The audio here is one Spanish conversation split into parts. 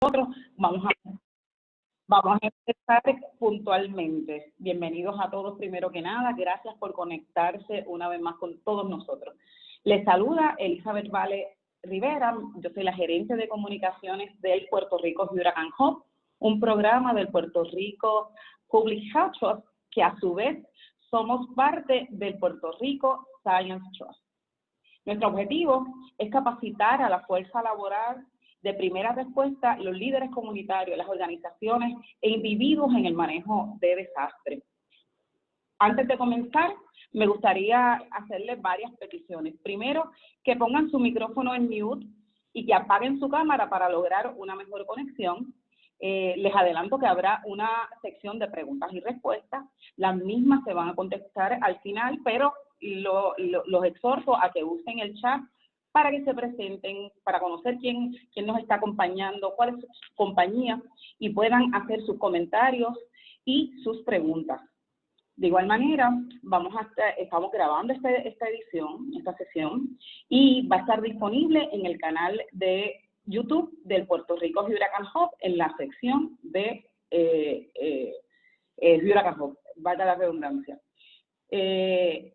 Vamos a empezar puntualmente. Bienvenidos a todos primero que nada. Gracias por conectarse una vez más con todos nosotros. Les saluda Elizabeth Vale Rivera. Yo soy la gerente de comunicaciones del Puerto Rico Hurricane Hub, un programa del Puerto Rico Public Health Trust, que a su vez somos parte del Puerto Rico Science Trust. Nuestro objetivo es capacitar a la fuerza laboral de primera respuesta, los líderes comunitarios, las organizaciones e individuos en el manejo de desastres. Antes de comenzar, me gustaría hacerles varias peticiones. Primero, que pongan su micrófono en mute y que apaguen su cámara para lograr una mejor conexión. Les adelanto que habrá una sección de preguntas y respuestas. Las mismas se van a contestar al final, pero los exhorto a que usen el chat para que se presenten, para conocer quién nos está acompañando, cuál es su compañía, y puedan hacer sus comentarios y sus preguntas. De igual manera, estamos grabando esta edición, esta sesión, y va a estar disponible en el canal de YouTube del Puerto Rico Hurricane Hub en la sección de Hurricane Hub, valga la redundancia.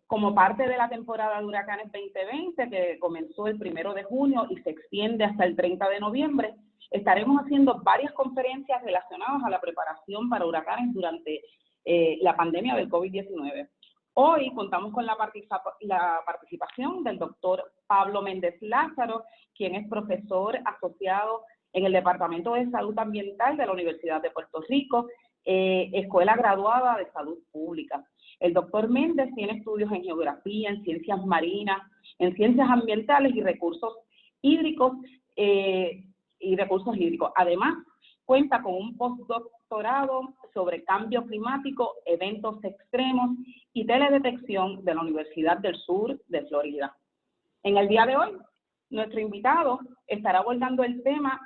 Como parte de la temporada de huracanes 2020, que comenzó el 1 de junio y se extiende hasta el 30 de noviembre, estaremos haciendo varias conferencias relacionadas a la preparación para huracanes durante la pandemia del COVID-19. Hoy contamos con la participación del doctor Pablo Méndez Lázaro, quien es profesor asociado en el Departamento de Salud Ambiental de la Universidad de Puerto Rico, Escuela Graduada de Salud Pública. El doctor Méndez tiene estudios en geografía, en ciencias marinas, en ciencias ambientales y recursos hídricos. Además, cuenta con un postdoctorado sobre cambio climático, eventos extremos y teledetección de la Universidad del Sur de Florida. En el día de hoy, nuestro invitado estará abordando el tema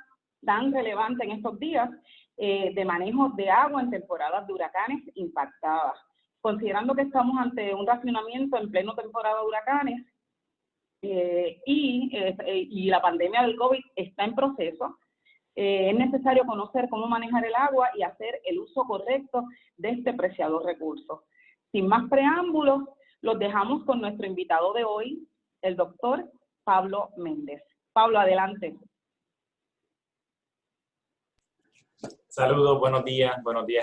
tan relevante en estos días de manejo de agua en temporadas de huracanes impactadas. Considerando que estamos ante un racionamiento en pleno temporada de huracanes y la pandemia del COVID está en proceso, es necesario conocer cómo manejar el agua y hacer el uso correcto de este preciado recurso. Sin más preámbulos, los dejamos con nuestro invitado de hoy, el doctor Pablo Méndez. Pablo, adelante. Saludos, buenos días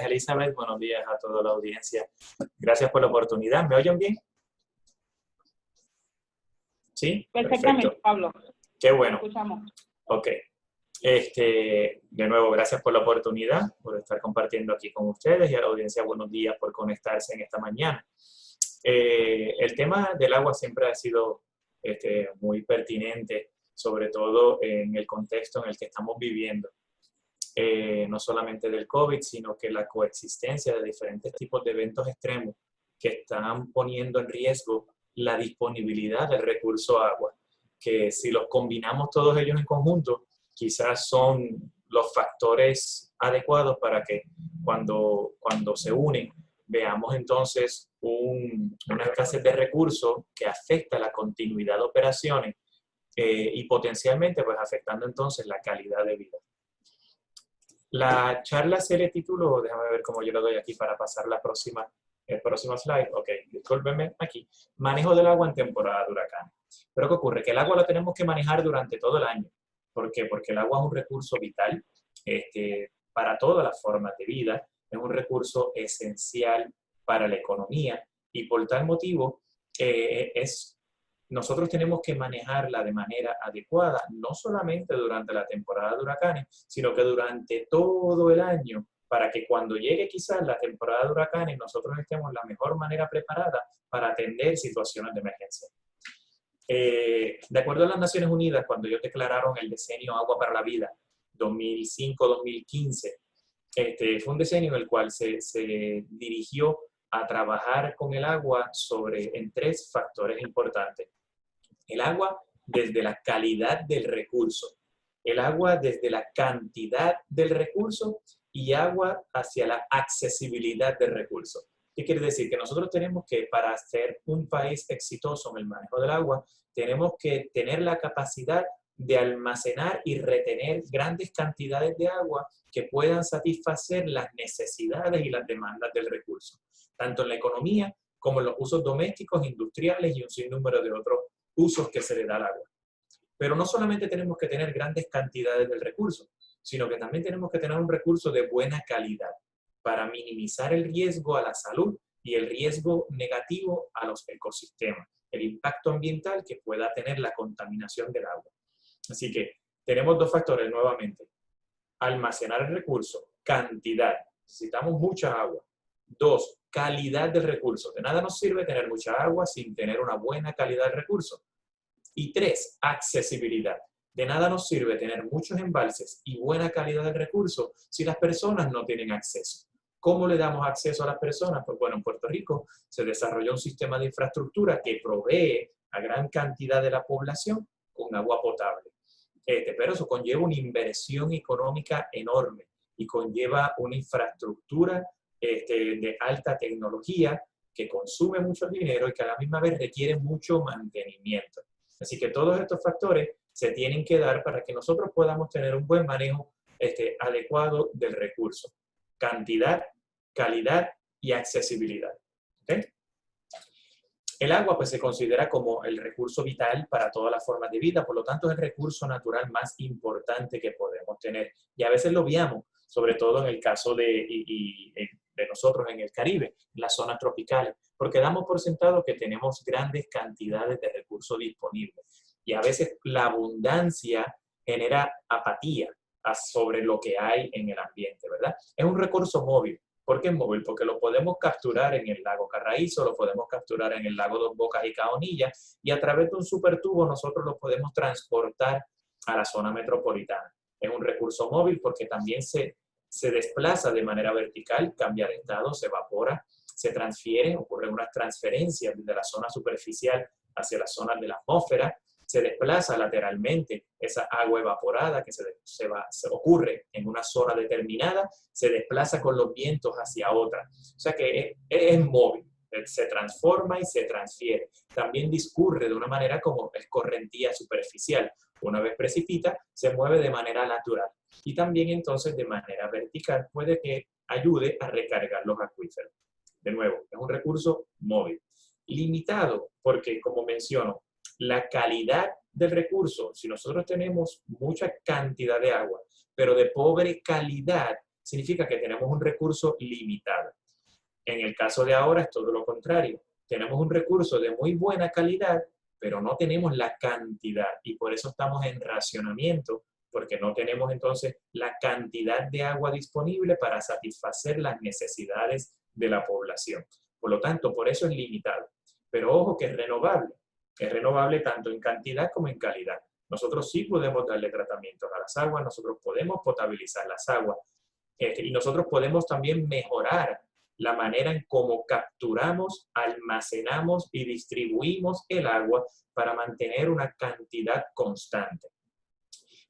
Elizabeth, buenos días a toda la audiencia. Gracias por la oportunidad. ¿Me oyen bien? ¿Sí? Perfectamente, perfecto. Pablo. Qué bueno. Te escuchamos. Ok. De nuevo, gracias por la oportunidad, por estar compartiendo aquí con ustedes, y a la audiencia, buenos días por conectarse en esta mañana. El tema del agua siempre ha sido muy pertinente, sobre todo en el contexto en el que estamos viviendo. No solamente del COVID, sino que la coexistencia de diferentes tipos de eventos extremos que están poniendo en riesgo la disponibilidad del recurso agua, que si los combinamos todos ellos en conjunto, quizás son los factores adecuados para que cuando se unen, veamos entonces una escasez de recursos que afecta la continuidad de operaciones y potencialmente pues afectando entonces la calidad de vida. La charla se le tituló, déjame ver cómo yo lo doy aquí para pasar el próximo slide. Ok, discúlpenme aquí. Manejo del agua en temporada de huracán. Pero ¿qué ocurre? Que el agua la tenemos que manejar durante todo el año. ¿Por qué? Porque el agua es un recurso vital para todas las formas de vida. Es un recurso esencial para la economía y por tal motivo nosotros tenemos que manejarla de manera adecuada, no solamente durante la temporada de huracanes, sino que durante todo el año, para que cuando llegue quizás la temporada de huracanes, nosotros estemos la mejor manera preparada para atender situaciones de emergencia. De acuerdo a las Naciones Unidas, cuando ellos declararon el decenio Agua para la Vida, 2005-2015, fue un decenio en el cual se dirigió a trabajar con el agua en tres factores importantes. El agua desde la calidad del recurso, el agua desde la cantidad del recurso y agua hacia la accesibilidad del recurso. ¿Qué quiere decir? Que nosotros tenemos que, para ser un país exitoso en el manejo del agua, tenemos que tener la capacidad de almacenar y retener grandes cantidades de agua que puedan satisfacer las necesidades y las demandas del recurso, tanto en la economía como en los usos domésticos, industriales y un sinnúmero de otros usos que se le da al agua. Pero no solamente tenemos que tener grandes cantidades del recurso, sino que también tenemos que tener un recurso de buena calidad para minimizar el riesgo a la salud y el riesgo negativo a los ecosistemas, el impacto ambiental que pueda tener la contaminación del agua. Así que tenemos dos factores nuevamente. Almacenar el recurso, cantidad. Necesitamos mucha agua. 2, calidad del recurso. De nada nos sirve tener mucha agua sin tener una buena calidad del recurso. Y 3, accesibilidad. De nada nos sirve tener muchos embalses y buena calidad del recurso si las personas no tienen acceso. ¿Cómo le damos acceso a las personas? Pues bueno, en Puerto Rico se desarrolló un sistema de infraestructura que provee a gran cantidad de la población con agua potable. Pero eso conlleva una inversión económica enorme y conlleva una infraestructura de alta tecnología que consume mucho dinero y que a la misma vez requiere mucho mantenimiento. Así que todos estos factores se tienen que dar para que nosotros podamos tener un buen manejo adecuado del recurso. Cantidad, calidad y accesibilidad. ¿Okay? El agua pues, se considera como el recurso vital para todas las formas de vida, por lo tanto es el recurso natural más importante que podemos tener. Y a veces lo obviamos, sobre todo en el caso de nosotros en el Caribe, en las zonas tropicales, porque damos por sentado que tenemos grandes cantidades de recursos disponibles. Y a veces la abundancia genera apatía sobre lo que hay en el ambiente, ¿verdad? Es un recurso móvil. ¿Por qué es móvil? Porque lo podemos capturar en el lago Carraízo, lo podemos capturar en el lago Dos Bocas y Caonilla, y a través de un supertubo nosotros lo podemos transportar a la zona metropolitana. Es un recurso móvil porque también se desplaza de manera vertical, cambia de estado, se evapora, se transfiere, ocurren unas transferencias desde la zona superficial hacia las zonas de la atmósfera, se desplaza lateralmente esa agua evaporada que se ocurre en una zona determinada, se desplaza con los vientos hacia otra. O sea que es móvil, se transforma y se transfiere. También discurre de una manera como escorrentía superficial. Una vez precipita, se mueve de manera natural. Y también entonces de manera vertical puede que ayude a recargar los acuíferos. De nuevo, es un recurso móvil. Limitado porque, como menciono, la calidad del recurso, si nosotros tenemos mucha cantidad de agua, pero de pobre calidad, significa que tenemos un recurso limitado. En el caso de ahora es todo lo contrario. Tenemos un recurso de muy buena calidad, pero no tenemos la cantidad y por eso estamos en racionamiento, porque no tenemos entonces la cantidad de agua disponible para satisfacer las necesidades de la población. Por lo tanto, por eso es limitado. Pero ojo que es renovable tanto en cantidad como en calidad. Nosotros sí podemos darle tratamientos a las aguas, nosotros podemos potabilizar las aguas y nosotros podemos también mejorar la manera en cómo capturamos, almacenamos y distribuimos el agua para mantener una cantidad constante.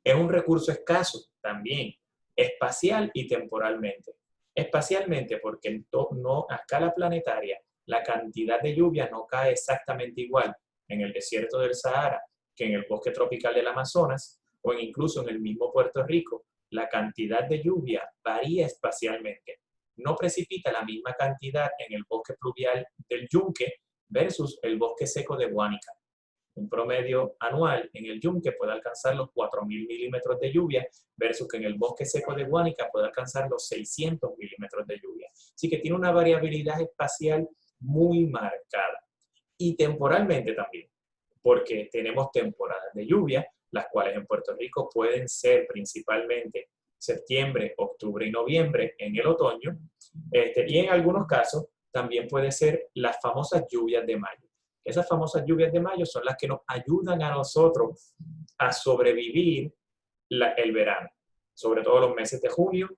Es un recurso escaso también, espacial y temporalmente. Espacialmente porque a escala planetaria la cantidad de lluvia no cae exactamente igual en el desierto del Sahara que en el bosque tropical del Amazonas o incluso en el mismo Puerto Rico. La cantidad de lluvia varía espacialmente. No precipita la misma cantidad en el bosque pluvial del Yunque versus el bosque seco de Guánica. Un promedio anual en el Yunque puede alcanzar los 4.000 milímetros de lluvia versus que en el bosque seco de Guánica puede alcanzar los 600 milímetros de lluvia. Así que tiene una variabilidad espacial muy marcada. Y temporalmente también, porque tenemos temporadas de lluvia, las cuales en Puerto Rico pueden ser principalmente septiembre, octubre y noviembre en el otoño, y en algunos casos también puede ser las famosas lluvias de mayo. Esas famosas lluvias de mayo son las que nos ayudan a nosotros a sobrevivir el verano, sobre todo los meses de junio,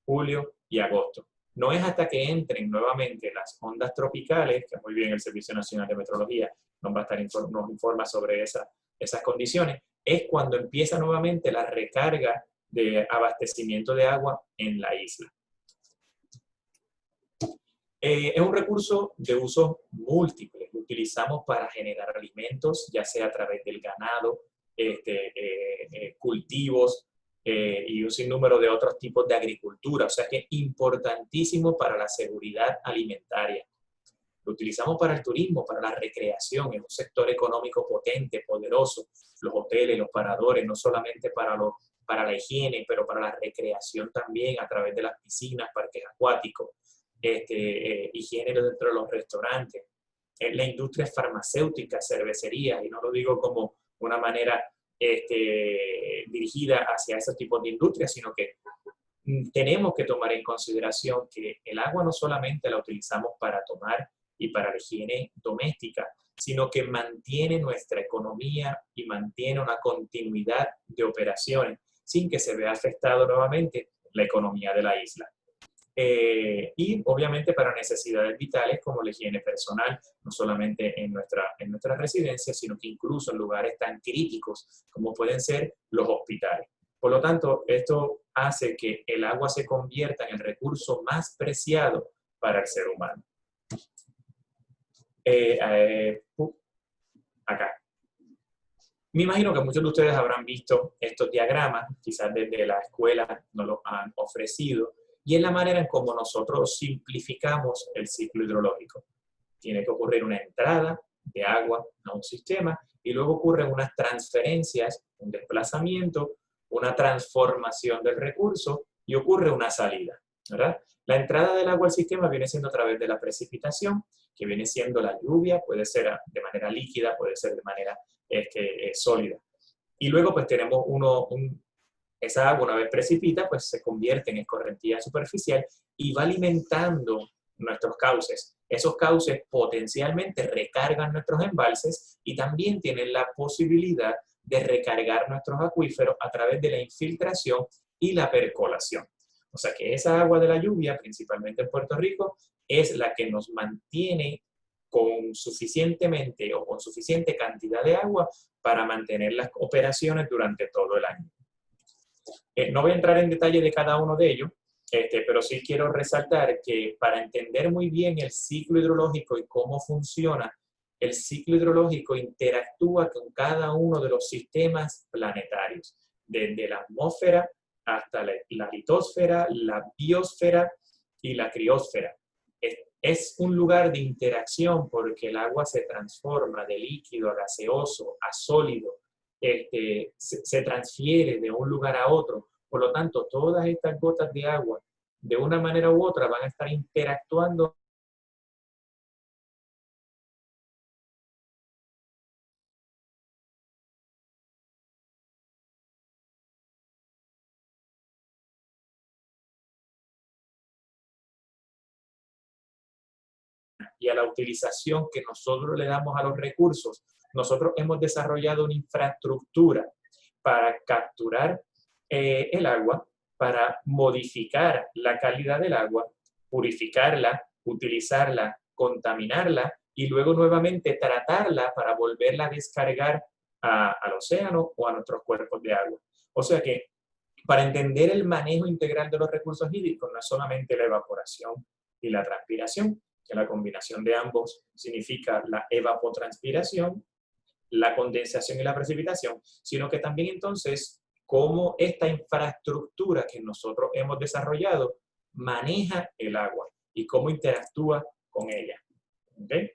julio y agosto. No es hasta que entren nuevamente las ondas tropicales, que muy bien el Servicio Nacional de Meteorología nos informa sobre esas condiciones, es cuando empieza nuevamente la recarga de abastecimiento de agua en la isla. Es un recurso de usos múltiples. Lo utilizamos para generar alimentos, ya sea a través del ganado, cultivos y un sinnúmero de otros tipos de agricultura. O sea que es importantísimo para la seguridad alimentaria. Lo utilizamos para el turismo, para la recreación, es un sector económico potente, poderoso. Los hoteles, los paradores, no solamente para la higiene, pero para la recreación también a través de las piscinas, parques acuáticos, higiene dentro de los restaurantes, la industria farmacéutica, cervecería, y no lo digo como una manera dirigida hacia esos tipos de industrias, sino que tenemos que tomar en consideración que el agua no solamente la utilizamos para tomar y para la higiene doméstica, sino que mantiene nuestra economía y mantiene una continuidad de operaciones sin que se vea afectado nuevamente la economía de la isla. Y obviamente para necesidades vitales como la higiene personal, no solamente en nuestra residencia, sino que incluso en lugares tan críticos como pueden ser los hospitales. Por lo tanto, esto hace que el agua se convierta en el recurso más preciado para el ser humano. Acá. Me imagino que muchos de ustedes habrán visto estos diagramas, quizás desde la escuela nos los han ofrecido, y es la manera en cómo nosotros simplificamos el ciclo hidrológico. Tiene que ocurrir una entrada de agua a un sistema y luego ocurren unas transferencias, un desplazamiento, una transformación del recurso y ocurre una salida, ¿verdad? La entrada del agua al sistema viene siendo a través de la precipitación, que viene siendo la lluvia, puede ser de manera líquida, puede ser de manera sólida. Y luego pues tenemos esa agua una vez precipita, pues se convierte en escorrentía superficial y va alimentando nuestros cauces. Esos cauces potencialmente recargan nuestros embalses y también tienen la posibilidad de recargar nuestros acuíferos a través de la infiltración y la percolación. O sea que esa agua de la lluvia, principalmente en Puerto Rico, es la que nos mantiene con suficiente cantidad de agua para mantener las operaciones durante todo el año. No voy a entrar en detalle de cada uno de ellos, pero sí quiero resaltar que para entender muy bien el ciclo hidrológico y cómo funciona, el ciclo hidrológico interactúa con cada uno de los sistemas planetarios, desde la atmósfera hasta la litosfera, la biosfera y la criosfera. Es un lugar de interacción porque el agua se transforma de líquido a gaseoso, a sólido, se transfiere de un lugar a otro. Por lo tanto, todas estas gotas de agua, de una manera u otra, van a estar interactuando y a la utilización que nosotros le damos a los recursos. Nosotros hemos desarrollado una infraestructura para capturar el agua, para modificar la calidad del agua, purificarla, utilizarla, contaminarla y luego nuevamente tratarla para volverla a descargar al océano o a nuestros cuerpos de agua. O sea que para entender el manejo integral de los recursos hídricos no es solamente la evaporación y la transpiración, que la combinación de ambos significa la evapotranspiración, la condensación y la precipitación, sino que también entonces cómo esta infraestructura que nosotros hemos desarrollado maneja el agua y cómo interactúa con ella. ¿Okay?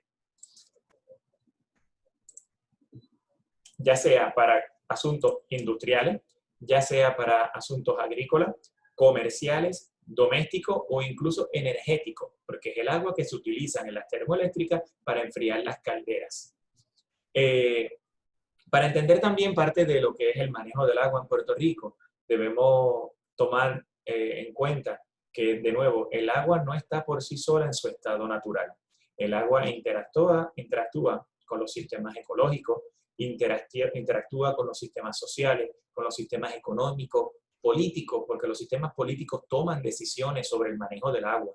Ya sea para asuntos industriales, ya sea para asuntos agrícolas, comerciales, domésticos o incluso energéticos, porque es el agua que se utiliza en las termoeléctricas para enfriar las calderas. Para entender también parte de lo que es el manejo del agua en Puerto Rico, debemos tomar en cuenta que, de nuevo, el agua no está por sí sola en su estado natural. El agua interactúa con los sistemas ecológicos, interactúa con los sistemas sociales, con los sistemas económicos, políticos, porque los sistemas políticos toman decisiones sobre el manejo del agua.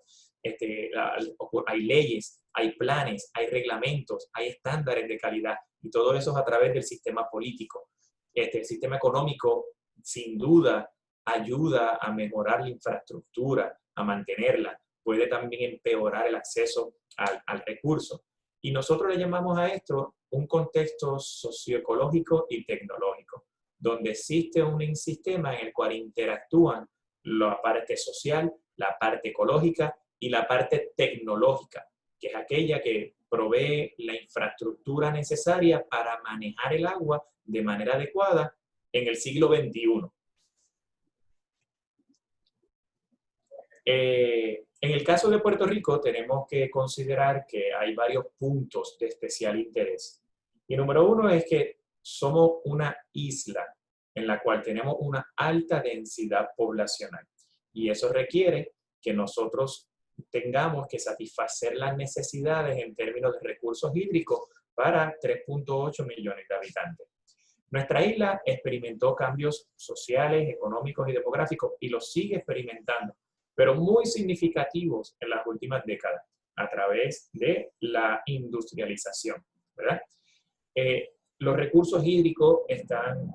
Hay leyes, hay planes, hay reglamentos, hay estándares de calidad, y todo eso es a través del sistema político. El sistema económico, sin duda, ayuda a mejorar la infraestructura, a mantenerla, puede también empeorar el acceso al recurso. Y nosotros le llamamos a esto un contexto socioecológico y tecnológico, donde existe un sistema en el cual interactúan la parte social, la parte ecológica y la parte tecnológica, que es aquella que provee la infraestructura necesaria para manejar el agua de manera adecuada en el siglo XXI. En el caso de Puerto Rico tenemos que considerar que hay varios puntos de especial interés. Y número uno es que somos una isla en la cual tenemos una alta densidad poblacional. Y eso requiere que nosotros tengamos que satisfacer las necesidades en términos de recursos hídricos para 3.8 millones de habitantes. Nuestra isla experimentó cambios sociales, económicos y demográficos y los sigue experimentando, pero muy significativos en las últimas décadas a través de la industrialización, ¿verdad? Los recursos hídricos están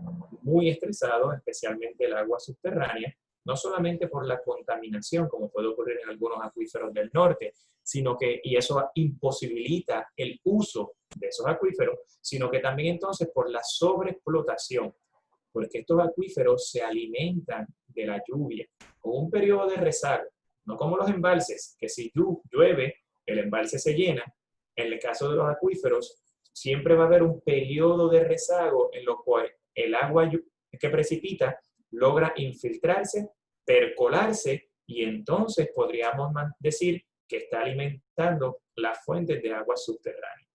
muy estresados, especialmente el agua subterránea, no solamente por la contaminación, como puede ocurrir en algunos acuíferos del norte, sino que, y eso imposibilita el uso de esos acuíferos, sino que también entonces por la sobreexplotación, porque estos acuíferos se alimentan de la lluvia, con un periodo de rezago, no como los embalses, que si llueve, el embalse se llena. En el caso de los acuíferos, siempre va a haber un periodo de rezago en lo cual el agua que precipita logra infiltrarse, percolarse, y entonces podríamos decir que está alimentando las fuentes de agua subterránea.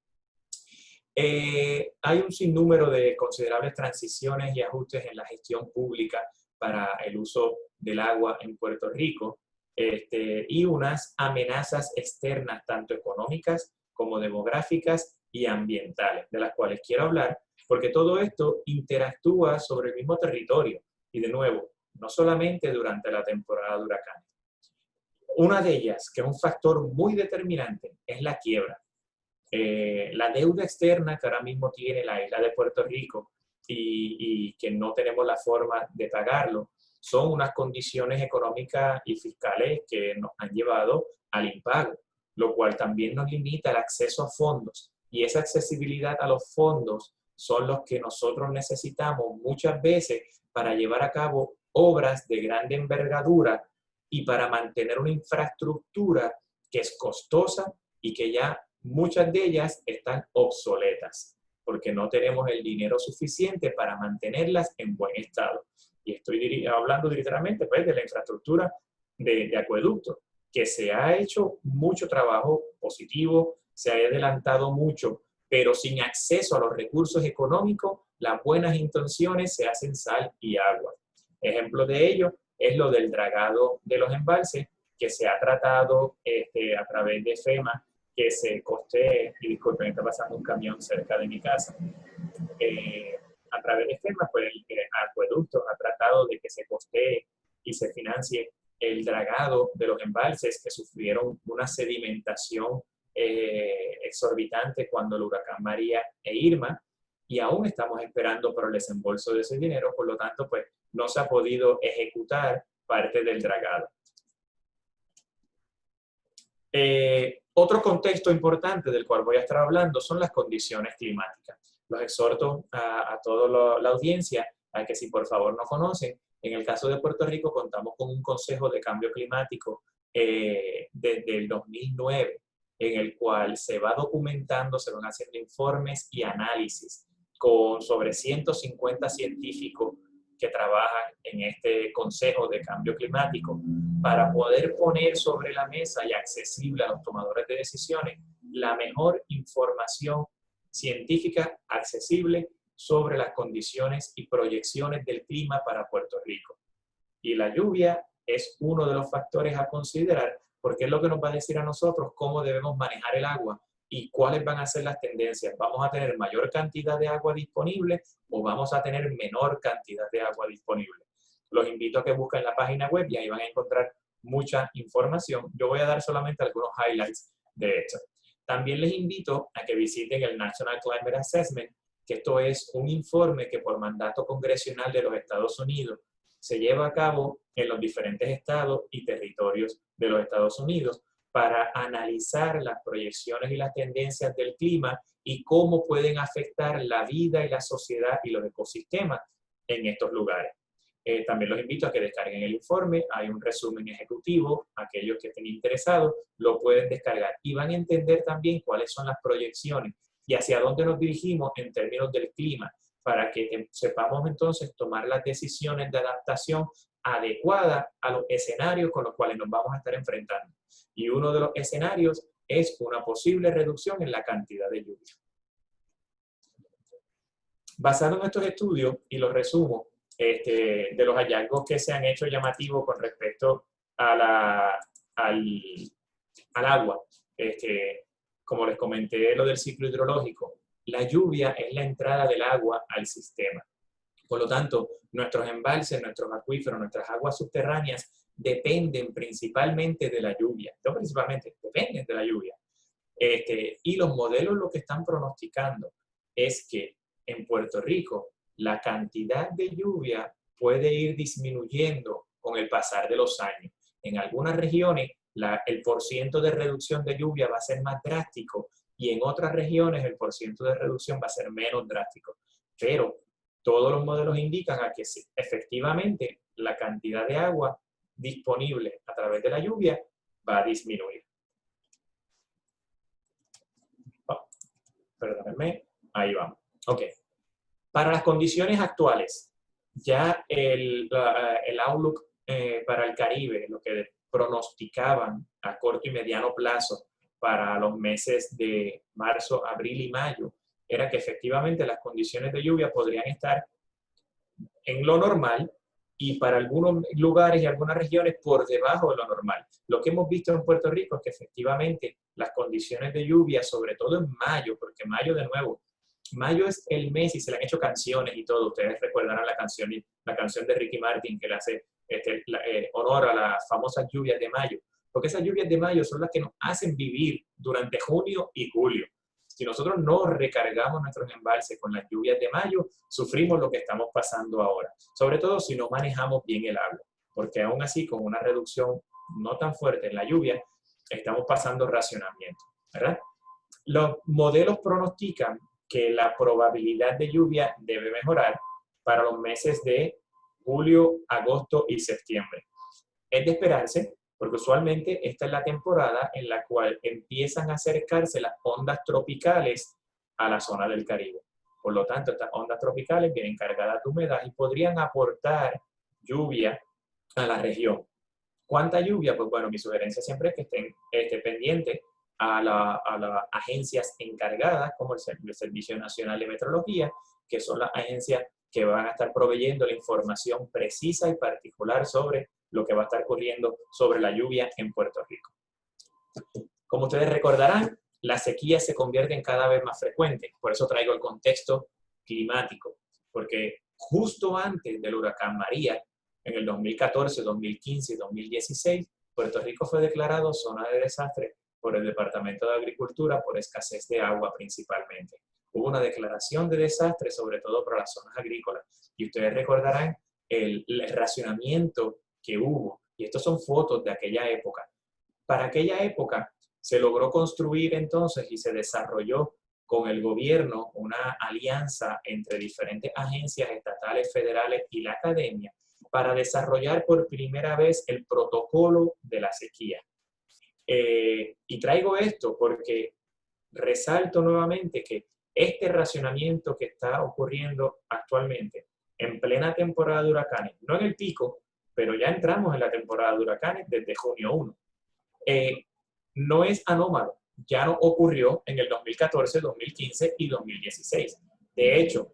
Hay un sinnúmero de considerables transiciones y ajustes en la gestión pública para el uso del agua en Puerto Rico, y unas amenazas externas, tanto económicas como demográficas y ambientales, de las cuales quiero hablar, porque todo esto interactúa sobre el mismo territorio, y de nuevo, no solamente durante la temporada de huracanes. Una de ellas, que es un factor muy determinante, es la quiebra. La deuda externa que ahora mismo tiene la isla de Puerto Rico y que no tenemos la forma de pagarlo, son unas condiciones económicas y fiscales que nos han llevado al impago, lo cual también nos limita el acceso a fondos, y esa accesibilidad a los fondos son los que nosotros necesitamos muchas veces para llevar a cabo obras de grande envergadura y para mantener una infraestructura que es costosa y que ya muchas de ellas están obsoletas, porque no tenemos el dinero suficiente para mantenerlas en buen estado. Y estoy hablando literalmente pues, de la infraestructura de acueductos, que se ha hecho mucho trabajo positivo, se ha adelantado mucho, pero sin acceso a los recursos económicos, las buenas intenciones se hacen sal y agua. Ejemplo de ello es lo del dragado de los embalses, que se ha tratado a través de FEMA, que se costee, y disculpen, está pasando un camión cerca de mi casa, a través de FEMA, pues el acueducto ha tratado de que se costee y se financie el dragado de los embalses que sufrieron una sedimentación exorbitante cuando el huracán María e Irma, y aún estamos esperando por el desembolso de ese dinero, por lo tanto, pues no se ha podido ejecutar parte del dragado. Otro contexto importante del cual voy a estar hablando son las condiciones climáticas. Los exhorto a toda la audiencia a que, si por favor no conocen, en el caso de Puerto Rico contamos con un Consejo de Cambio Climático desde el 2009, en el cual se va documentando, se van haciendo informes y análisis sobre 150 científicos que trabajan en este Consejo de Cambio Climático para poder poner sobre la mesa y accesible a los tomadores de decisiones la mejor información científica accesible sobre las condiciones y proyecciones del clima para Puerto Rico. Y la lluvia es uno de los factores a considerar, porque es lo que nos va a decir a nosotros cómo debemos manejar el agua y cuáles van a ser las tendencias. ¿Vamos a tener mayor cantidad de agua disponible o vamos a tener menor cantidad de agua disponible? Los invito a que busquen la página web y ahí van a encontrar mucha información. Yo voy a dar solamente algunos highlights de esto. También les invito a que visiten el National Climate Assessment, que esto es un informe que por mandato congresional de los Estados Unidos se lleva a cabo en los diferentes estados y territorios de los Estados Unidos para analizar las proyecciones y las tendencias del clima y cómo pueden afectar la vida y la sociedad y los ecosistemas en estos lugares. También los invito a que descarguen el informe, hay un resumen ejecutivo, aquellos que estén interesados lo pueden descargar y van a entender también cuáles son las proyecciones y hacia dónde nos dirigimos en términos del clima, para que sepamos entonces tomar las decisiones de adaptación adecuadas a los escenarios con los cuales nos vamos a estar enfrentando. Y uno de los escenarios es una posible reducción en la cantidad de lluvia. Basado en estos estudios, y los resumo, de los hallazgos que se han hecho llamativos con respecto a al agua, como les comenté lo del ciclo hidrológico, la lluvia es la entrada del agua al sistema. Por lo tanto, nuestros embalses, nuestros acuíferos, nuestras aguas subterráneas dependen principalmente de la lluvia. No principalmente, dependen de la lluvia. Y los modelos lo que están pronosticando es que en Puerto Rico la cantidad de lluvia puede ir disminuyendo con el pasar de los años. En algunas regiones el porciento de reducción de lluvia va a ser más drástico y en otras regiones el porciento de reducción va a ser menos drástico. Pero todos los modelos indican a que efectivamente la cantidad de agua disponible a través de la lluvia va a disminuir. Oh, perdónenme, ahí vamos. Ok. Para las condiciones actuales, ya el outlook para el Caribe, lo que pronosticaban a corto y mediano plazo para los meses de marzo, abril y mayo, era que efectivamente las condiciones de lluvia podrían estar en lo normal y para algunos lugares y algunas regiones por debajo de lo normal. Lo que hemos visto en Puerto Rico es que efectivamente las condiciones de lluvia, sobre todo en mayo, porque mayo de nuevo, mayo es el mes y se le han hecho canciones y todo. Ustedes recordarán la canción de Ricky Martin que le hace honor a las famosas lluvias de mayo. Porque esas lluvias de mayo son las que nos hacen vivir durante junio y julio. Si nosotros no recargamos nuestros embalses con las lluvias de mayo, sufrimos lo que estamos pasando ahora. Sobre todo si no manejamos bien el agua. Porque aún así, con una reducción no tan fuerte en la lluvia, estamos pasando racionamiento, ¿verdad? Los modelos pronostican que la probabilidad de lluvia debe mejorar para los meses de julio, agosto y septiembre. Es de esperarse, porque usualmente esta es la temporada en la cual empiezan a acercarse las ondas tropicales a la zona del Caribe. Por lo tanto, estas ondas tropicales vienen cargadas de humedad y podrían aportar lluvia a la región. ¿Cuánta lluvia? Pues bueno, mi sugerencia siempre es que estén pendientes a las agencias encargadas, como el Servicio Nacional de Meteorología, que son las agencias que van a estar proveyendo la información precisa y particular sobre lo que va a estar ocurriendo sobre la lluvia en Puerto Rico. Como ustedes recordarán, las sequías se convierten cada vez más frecuentes, por eso traigo el contexto climático, porque justo antes del huracán María, en el 2014, 2015 y 2016, Puerto Rico fue declarado zona de desastre por el Departamento de Agricultura por escasez de agua principalmente. Hubo una declaración de desastre, sobre todo para las zonas agrícolas. Y ustedes recordarán el racionamiento que hubo. Y estos son fotos de aquella época. Para aquella época se logró construir entonces y se desarrolló con el gobierno una alianza entre diferentes agencias estatales, federales y la academia para desarrollar por primera vez el protocolo de la sequía. Y traigo esto porque resalto nuevamente que este racionamiento que está ocurriendo actualmente en plena temporada de huracanes, no en el pico, pero ya entramos en la temporada de huracanes desde junio 1, no es anómalo. Ya no ocurrió en el 2014, 2015 y 2016. De hecho,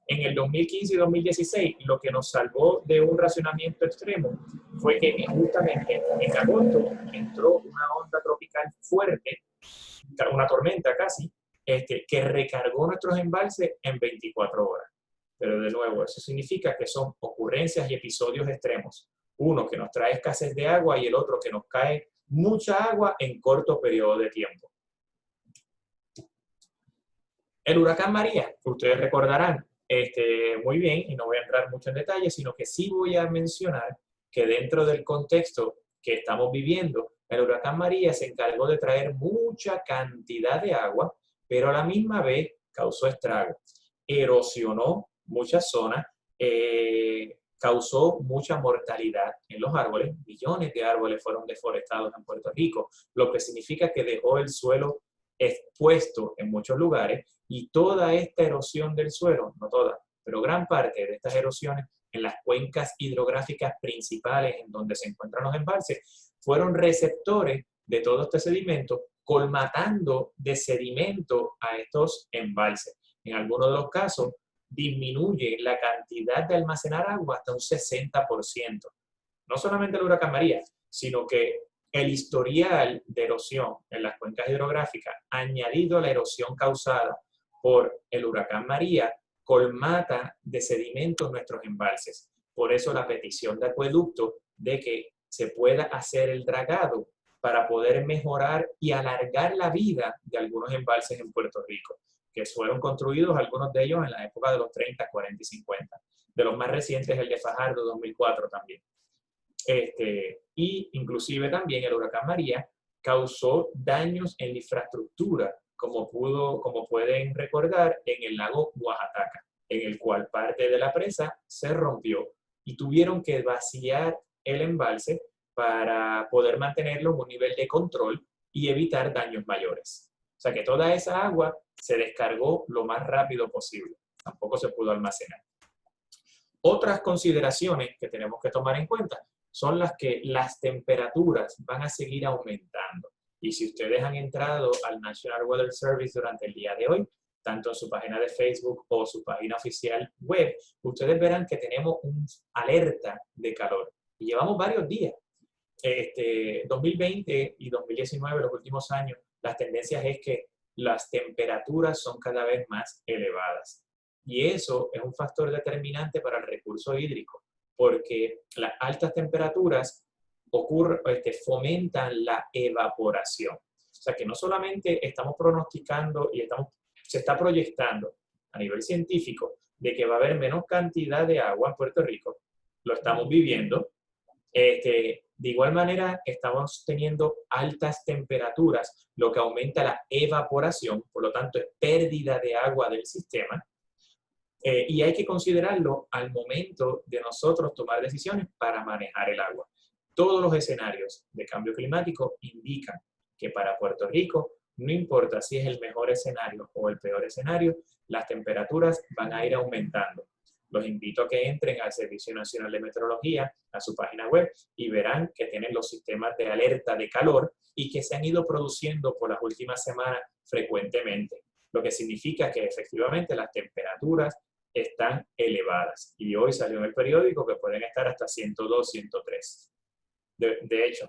en el 2015 y 2016, lo que nos salvó de un racionamiento extremo fue que justamente en agosto entró una onda tropical fuerte, una tormenta casi, que recargó nuestros embalses en 24 horas. Pero de nuevo, eso significa que son ocurrencias y episodios extremos. Uno que nos trae escasez de agua y el otro que nos cae mucha agua en corto periodo de tiempo. El huracán María, ustedes recordarán muy bien, y no voy a entrar mucho en detalle, sino que sí voy a mencionar que dentro del contexto que estamos viviendo, El huracán María se encargó de traer mucha cantidad de agua, pero a la misma vez causó estragos, erosionó muchas zonas, causó mucha mortalidad en los árboles. Millones de árboles fueron deforestados en Puerto Rico, lo que significa que dejó el suelo expuesto en muchos lugares, y toda esta erosión del suelo, no toda, pero gran parte de estas erosiones en las cuencas hidrográficas principales en donde se encuentran los embalses, fueron receptores de todo este sedimento, colmatando de sedimento a estos embalses. En algunos de los casos, disminuye la cantidad de almacenar agua hasta un 60%. No solamente el huracán María, sino que el historial de erosión en las cuencas hidrográficas, añadido a la erosión causada por el huracán María, colmata de sedimentos nuestros embalses. Por eso la petición de Acueducto de que se pueda hacer el dragado para poder mejorar y alargar la vida de algunos embalses en Puerto Rico, que fueron construidos algunos de ellos en la época de los 30, 40 y 50. De los más recientes, el de Fajardo, 2004 también. Y inclusive también el huracán María causó daños en la infraestructura, como pueden recordar, en el lago Oaxaca, en el cual parte de la presa se rompió y tuvieron que vaciar el embalse para poder mantenerlo en un nivel de control y evitar daños mayores. O sea que toda esa agua se descargó lo más rápido posible. Tampoco se pudo almacenar. Otras consideraciones que tenemos que tomar en cuenta son las que las temperaturas van a seguir aumentando. Y si ustedes han entrado al National Weather Service durante el día de hoy, tanto en su página de Facebook o su página oficial web, ustedes verán que tenemos una alerta de calor. Y llevamos varios días. 2020 y 2019, los últimos años, las tendencias es que las temperaturas son cada vez más elevadas. Y eso es un factor determinante para el recurso hídrico, porque las altas temperaturas fomentan la evaporación. O sea que no solamente estamos pronosticando y se está proyectando a nivel científico de que va a haber menos cantidad de agua en Puerto Rico, lo estamos viviendo. De igual manera, estamos teniendo altas temperaturas, lo que aumenta la evaporación, por lo tanto, es pérdida de agua del sistema. Y hay que considerarlo al momento de nosotros tomar decisiones para manejar el agua. Todos los escenarios de cambio climático indican que para Puerto Rico, no importa si es el mejor escenario o el peor escenario, las temperaturas van a ir aumentando. Los invito a que entren al Servicio Nacional de Meteorología, a su página web, y verán que tienen los sistemas de alerta de calor y que se han ido produciendo por las últimas semanas frecuentemente, lo que significa que efectivamente las temperaturas están elevadas. Y hoy salió en el periódico que pueden estar hasta 102, 103. De hecho,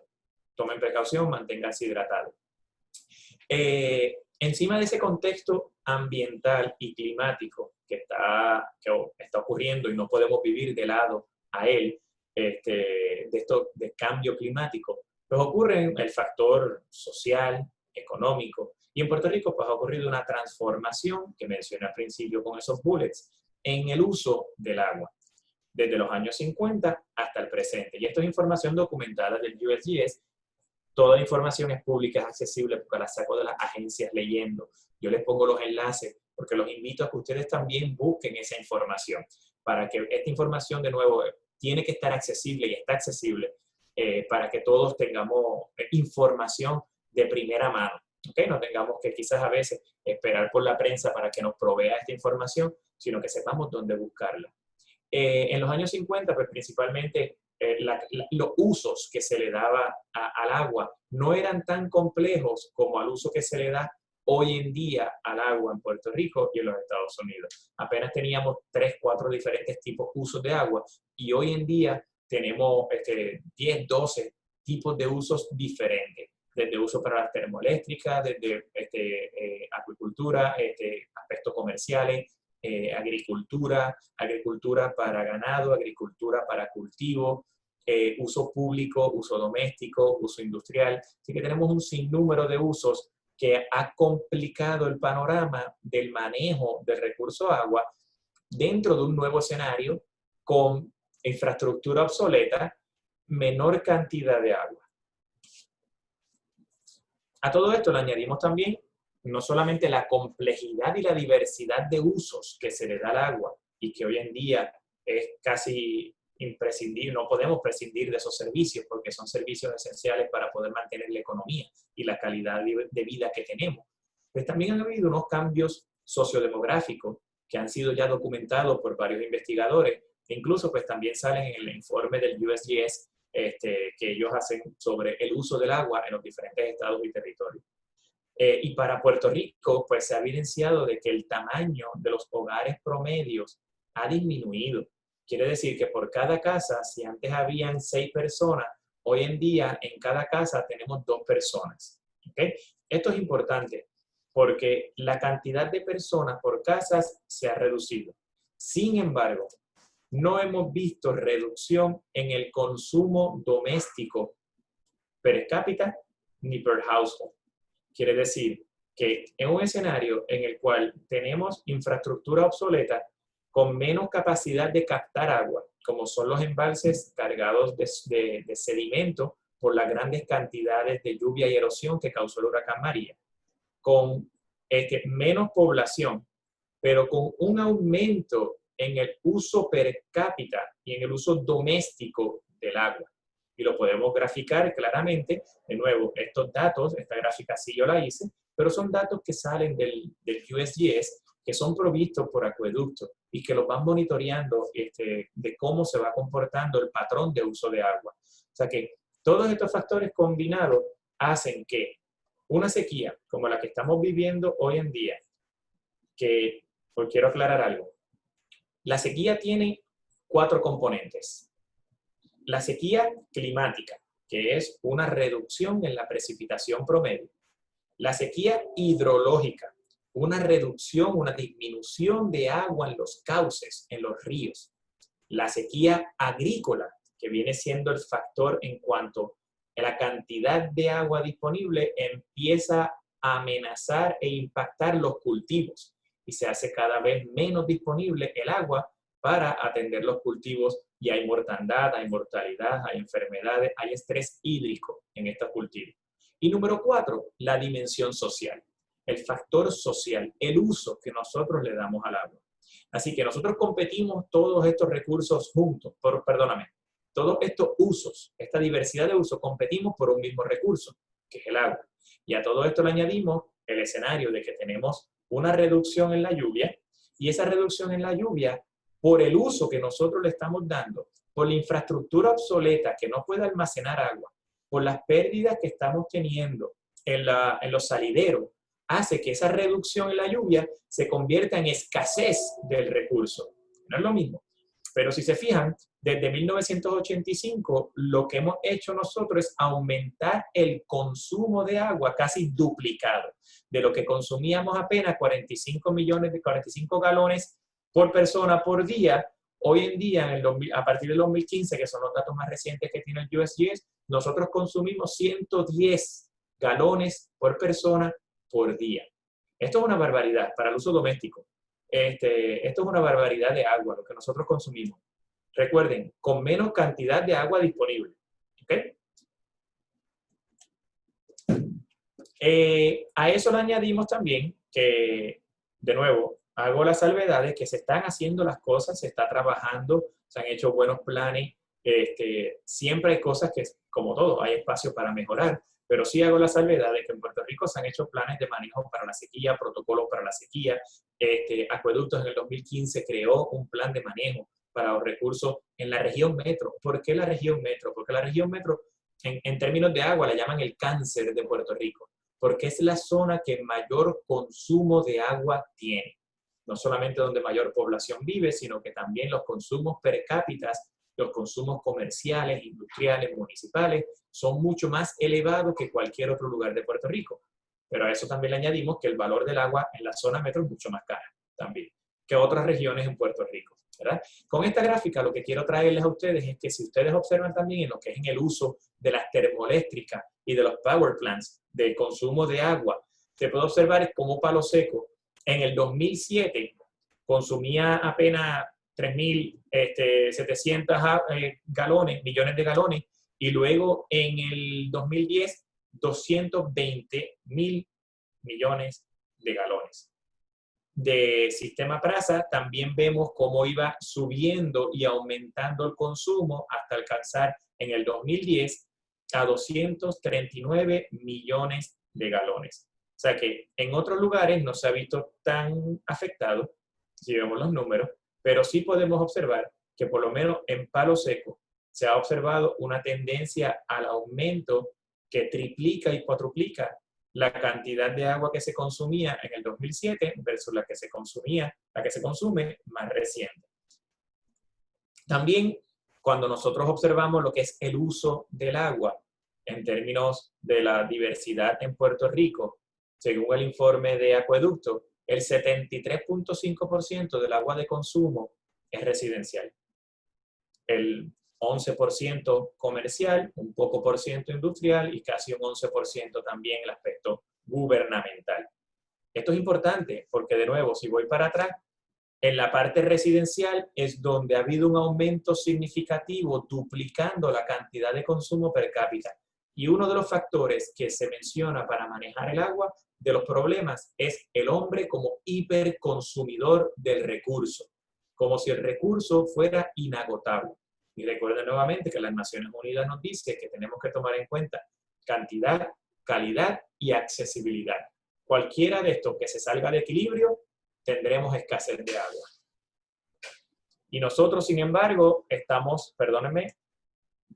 tomen precaución, manténganse hidratados. Encima de ese contexto ambiental y climático que está ocurriendo y no podemos vivir de lado a él, de cambio climático, pues ocurre el factor social, económico, y en Puerto Rico pues ha ocurrido una transformación que mencioné al principio con esos bullets en el uso del agua, desde los años 50 hasta el presente. Y esto es información documentada del USGS. Toda la información es pública, es accesible, porque la saco de las agencias leyendo. Yo les pongo los enlaces porque los invito a que ustedes también busquen esa información, para que esta información, de nuevo, tiene que estar accesible y está accesible para que todos tengamos información de primera mano. ¿Okay? No tengamos que quizás a veces esperar por la prensa para que nos provea esta información, sino que sepamos dónde buscarla. En los años 50, pues principalmente los usos que se le daba al agua no eran tan complejos como al uso que se le da hoy en día al agua en Puerto Rico y en los Estados Unidos. Apenas teníamos 3, 4 diferentes tipos de usos de agua, y hoy en día tenemos 10, 12 tipos de usos diferentes, desde uso para las termoeléctricas, desde acuicultura, aspectos comerciales, agricultura para ganado, agricultura para cultivo, uso público, uso doméstico, uso industrial. Así que tenemos un sinnúmero de usos que ha complicado el panorama del manejo del recurso agua dentro de un nuevo escenario con infraestructura obsoleta, menor cantidad de agua. A todo esto le añadimos también no solamente la complejidad y la diversidad de usos que se le da al agua y que hoy en día es casi imprescindible, no podemos prescindir de esos servicios porque son servicios esenciales para poder mantener la economía y la calidad de vida que tenemos. Pues también han habido unos cambios sociodemográficos que han sido ya documentados por varios investigadores, que incluso pues también salen en el informe del USGS que ellos hacen sobre el uso del agua en los diferentes estados y territorios. Y para Puerto Rico, pues se ha evidenciado de que el tamaño de los hogares promedios ha disminuido. Quiere decir que por cada casa, si antes habían 6 personas, hoy en día en cada casa tenemos 2 personas. ¿Okay? Esto es importante porque la cantidad de personas por casas se ha reducido. Sin embargo, no hemos visto reducción en el consumo doméstico per cápita ni per household. Quiere decir que en un escenario en el cual tenemos infraestructura obsoleta con menos capacidad de captar agua, como son los embalses cargados de sedimento por las grandes cantidades de lluvia y erosión que causó el huracán María, con menos población, pero con un aumento en el uso per cápita y en el uso doméstico del agua. Y lo podemos graficar claramente. De nuevo, estos datos, esta gráfica sí yo la hice, pero son datos que salen del USGS, que son provistos por acueductos y que los van monitoreando de cómo se va comportando el patrón de uso de agua. O sea que todos estos factores combinados hacen que una sequía como la que estamos viviendo hoy en día, que pues quiero aclarar algo, la sequía tiene 4 componentes. La sequía climática, que es una reducción en la precipitación promedio. La sequía hidrológica, una reducción, una disminución de agua en los cauces, en los ríos. La sequía agrícola, que viene siendo el factor en cuanto a la cantidad de agua disponible empieza a amenazar e impactar los cultivos y se hace cada vez menos disponible el agua para atender los cultivos y hay mortandad, hay mortalidad, hay enfermedades, hay estrés hídrico en estos cultivos. Y número 4, la dimensión social, el factor social, el uso que nosotros le damos al agua. Así que nosotros competimos todos estos recursos juntos, todos estos usos, esta diversidad de usos, competimos por un mismo recurso, que es el agua. Y a todo esto le añadimos el escenario de que tenemos una reducción en la lluvia y esa reducción en la lluvia por el uso que nosotros le estamos dando, por la infraestructura obsoleta que no puede almacenar agua, por las pérdidas que estamos teniendo en los salideros, hace que esa reducción en la lluvia se convierta en escasez del recurso. No es lo mismo. Pero si se fijan, desde 1985 lo que hemos hecho nosotros es aumentar el consumo de agua casi duplicado. De lo que consumíamos apenas 45 galones por persona por día, hoy en día, a partir del 2015, que son los datos más recientes que tiene el USGS, nosotros consumimos 110 galones por persona por día. Esto es una barbaridad para el uso doméstico. Esto es una barbaridad de agua, lo que nosotros consumimos. Recuerden, con menos cantidad de agua disponible. ¿Okay? A eso le añadimos también que, de nuevo, hago la salvedad de que se están haciendo las cosas, se está trabajando, se han hecho buenos planes, siempre hay cosas que, como todo, hay espacio para mejorar, pero sí hago la salvedad de que en Puerto Rico se han hecho planes de manejo para la sequía, protocolos para la sequía, Acueductos en el 2015 creó un plan de manejo para los recursos en la región metro. ¿Por qué la región metro? Porque la región metro, en términos de agua, la llaman el cáncer de Puerto Rico, porque es la zona que mayor consumo de agua tiene. No solamente donde mayor población vive, sino que también los consumos per cápita, los consumos comerciales, industriales, municipales, son mucho más elevados que cualquier otro lugar de Puerto Rico. Pero a eso también le añadimos que el valor del agua en la zona metro es mucho más cara también que otras regiones en Puerto Rico, ¿verdad? Con esta gráfica lo que quiero traerles a ustedes es que si ustedes observan también en lo que es en el uso de las termoeléctricas y de los power plants de consumo de agua, se puede observar cómo Palo Seco en el 2007 consumía apenas 3.700 millones de galones y luego en el 2010 220.000 millones de galones. De Sistema PRASA también vemos cómo iba subiendo y aumentando el consumo hasta alcanzar en el 2010 a 239 millones de galones. O sea que en otros lugares no se ha visto tan afectado, si vemos los números, pero sí podemos observar que por lo menos en Palo Seco se ha observado una tendencia al aumento que triplica y cuatruplica la cantidad de agua que se consumía en el 2007 versus la que se consume más reciente. También, cuando nosotros observamos lo que es el uso del agua en términos de la diversidad en Puerto Rico, según el informe de Acueducto, el 73.5% del agua de consumo es residencial. El 11% comercial, un poco por ciento industrial y casi un 11% también el aspecto gubernamental. Esto es importante porque, de nuevo, si voy para atrás, en la parte residencial es donde ha habido un aumento significativo, duplicando la cantidad de consumo per cápita. Y uno de los factores que se menciona para manejar el agua, de los problemas, es el hombre como hiperconsumidor del recurso, como si el recurso fuera inagotable. Y recuerden nuevamente que las Naciones Unidas nos dice que tenemos que tomar en cuenta cantidad, calidad y accesibilidad. Cualquiera de estos que se salga de equilibrio, tendremos escasez de agua. Y nosotros, sin embargo, estamos, perdónenme,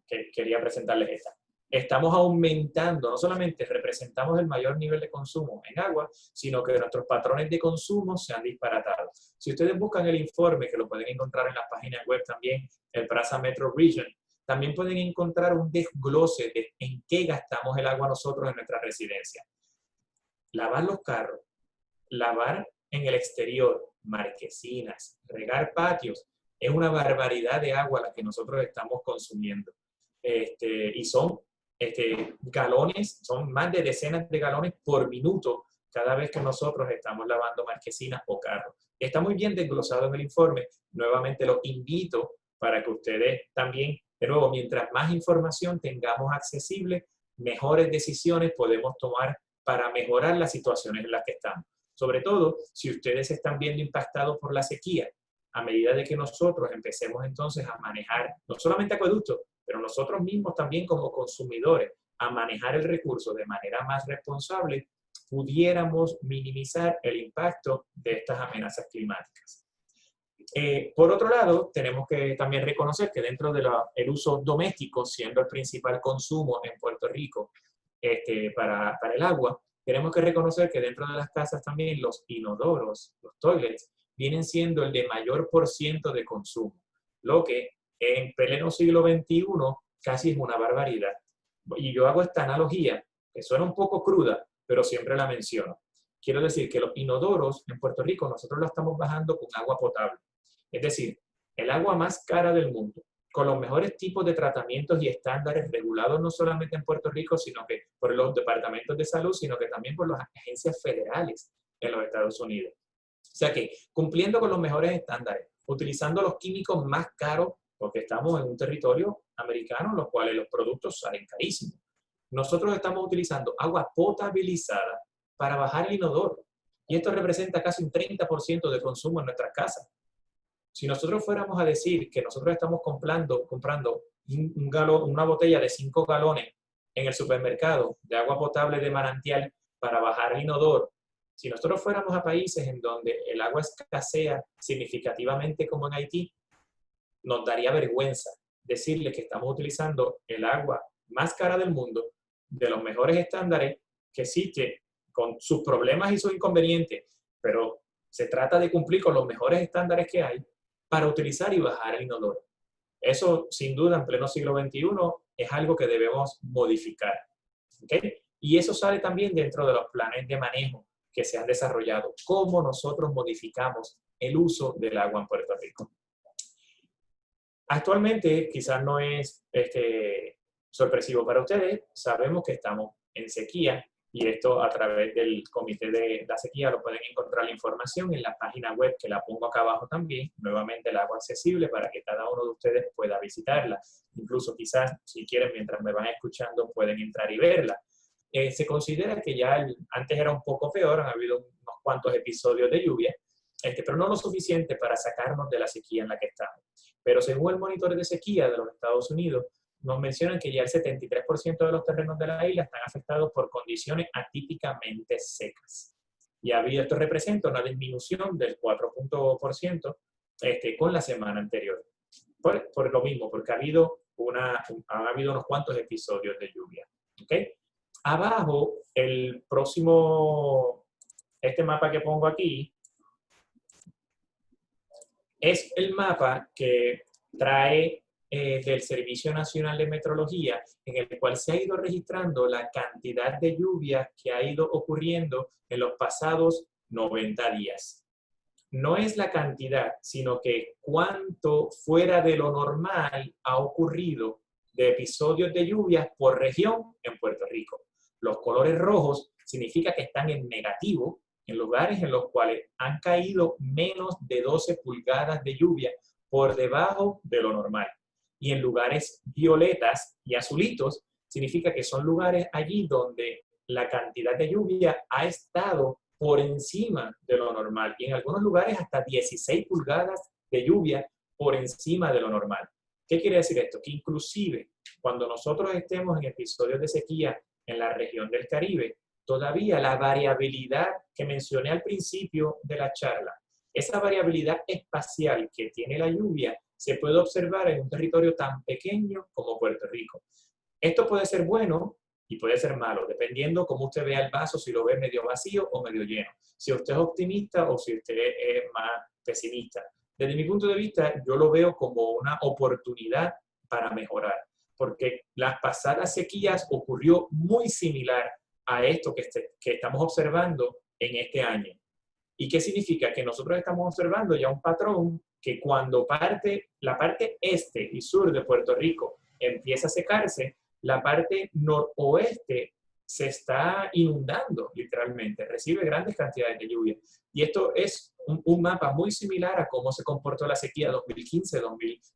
que quería presentarles esta. Estamos aumentando, no solamente representamos el mayor nivel de consumo en agua, sino que nuestros patrones de consumo se han disparatado. Si ustedes buscan el informe, que lo pueden encontrar en la página web también, el PRASA Metro Region, también pueden encontrar un desglose de en qué gastamos el agua nosotros en nuestra residencia. Lavar los carros, lavar en el exterior, marquesinas, regar patios, es una barbaridad de agua la que nosotros estamos consumiendo. Y son galones, son más de decenas de galones por minuto cada vez que nosotros estamos lavando marquesinas o carros. Está muy bien desglosado en el informe. Nuevamente los invito para que ustedes también, de nuevo, mientras más información tengamos accesible, mejores decisiones podemos tomar para mejorar las situaciones en las que estamos. Sobre todo, si ustedes están viendo impactados por la sequía, a medida de que nosotros empecemos entonces a manejar, no solamente acueductos, pero nosotros mismos también como consumidores, a manejar el recurso de manera más responsable, pudiéramos minimizar el impacto de estas amenazas climáticas. Por otro lado, tenemos que también reconocer que dentro del uso doméstico, siendo el principal consumo en Puerto Rico para el agua, tenemos que reconocer que dentro de las casas también los inodoros, los toilets, vienen siendo el de mayor % de consumo, lo que en pleno siglo XXI casi es una barbaridad. Y yo hago esta analogía, que suena un poco cruda, pero siempre la menciono. Quiero decir que los inodoros en Puerto Rico nosotros lo estamos bajando con agua potable. Es decir, el agua más cara del mundo, con los mejores tipos de tratamientos y estándares regulados no solamente en Puerto Rico, sino que por los departamentos de salud, sino que también por las agencias federales en los Estados Unidos. O sea que, cumpliendo con los mejores estándares, utilizando los químicos más caros, porque estamos en un territorio americano en los cuales los productos salen carísimos. Nosotros estamos utilizando agua potabilizada para bajar el inodoro. Y esto representa casi un 30% de consumo en nuestras casas. Si nosotros fuéramos a decir que nosotros estamos comprando una botella de 5 galones en el supermercado de agua potable de manantial para bajar el inodoro, si nosotros fuéramos a países en donde el agua escasea significativamente como en Haití, nos daría vergüenza decirle que estamos utilizando el agua más cara del mundo, de los mejores estándares, que sí que con sus problemas y sus inconvenientes, pero se trata de cumplir con los mejores estándares que hay para utilizar y bajar el inodoro. Eso, sin duda, en pleno siglo XXI, es algo que debemos modificar. ¿Okay? Y eso sale también dentro de los planes de manejo que se han desarrollado. Cómo nosotros modificamos el uso del agua en Puerto Rico. Actualmente, quizás no es sorpresivo para ustedes, sabemos que estamos en sequía y esto a través del Comité de la Sequía lo pueden encontrar la información en la página web que la pongo acá abajo también, nuevamente el agua accesible para que cada uno de ustedes pueda visitarla. Incluso quizás, si quieren, mientras me van escuchando, pueden entrar y verla. se considera que ya antes era un poco peor, han habido unos cuantos episodios de lluvia, pero no lo suficiente para sacarnos de la sequía en la que estamos. Pero según el monitor de sequía de los Estados Unidos, nos mencionan que ya el 73% de los terrenos de la isla están afectados por condiciones atípicamente secas. Y esto representa una disminución del 4% con la semana anterior. Por lo mismo, porque han habido unos cuantos episodios de lluvia. ¿Okay? Abajo, este mapa que pongo aquí, es el mapa que trae del Servicio Nacional de Meteorología, en el cual se ha ido registrando la cantidad de lluvia que ha ido ocurriendo en los pasados 90 días. No es la cantidad, sino que cuánto fuera de lo normal ha ocurrido de episodios de lluvia por región en Puerto Rico. Los colores rojos significa que están en negativo en lugares en los cuales han caído menos de 12 pulgadas de lluvia por debajo de lo normal. Y en lugares violetas y azulitos significa que son lugares allí donde la cantidad de lluvia ha estado por encima de lo normal. Y en algunos lugares hasta 16 pulgadas de lluvia por encima de lo normal. ¿Qué quiere decir esto? Que inclusive cuando nosotros estemos en episodios de sequía en la región del Caribe, todavía la variabilidad que mencioné al principio de la charla, esa variabilidad espacial que tiene la lluvia, se puede observar en un territorio tan pequeño como Puerto Rico. Esto puede ser bueno y puede ser malo, dependiendo cómo usted vea el vaso, si lo ve medio vacío o medio lleno. Si usted es optimista o si usted es más pesimista. Desde mi punto de vista, yo lo veo como una oportunidad para mejorar, porque las pasadas sequías ocurrió muy similar a esto que estamos observando en este año. ¿Y qué significa? Que nosotros estamos observando ya un patrón que cuando la parte este y sur de Puerto Rico empieza a secarse, la parte noroeste se está inundando literalmente, recibe grandes cantidades de lluvia. Y esto es un mapa muy similar a cómo se comportó la sequía 2014,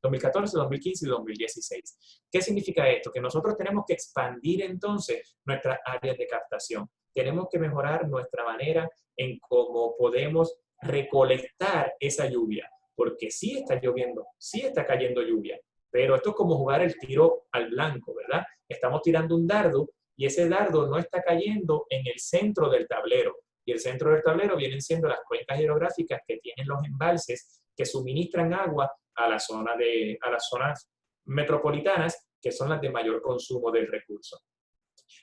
2015 y 2016. ¿Qué significa esto? Que nosotros tenemos que expandir entonces nuestras áreas de captación. Tenemos que mejorar nuestra manera en cómo podemos recolectar esa lluvia, porque sí está lloviendo, sí está cayendo lluvia, pero esto es como jugar el tiro al blanco, ¿verdad? Estamos tirando un dardo y ese dardo no está cayendo en el centro del tablero. Y el centro del tablero vienen siendo las cuencas hidrográficas que tienen los embalses que suministran agua a las zonas metropolitanas, que son las de mayor consumo del recurso.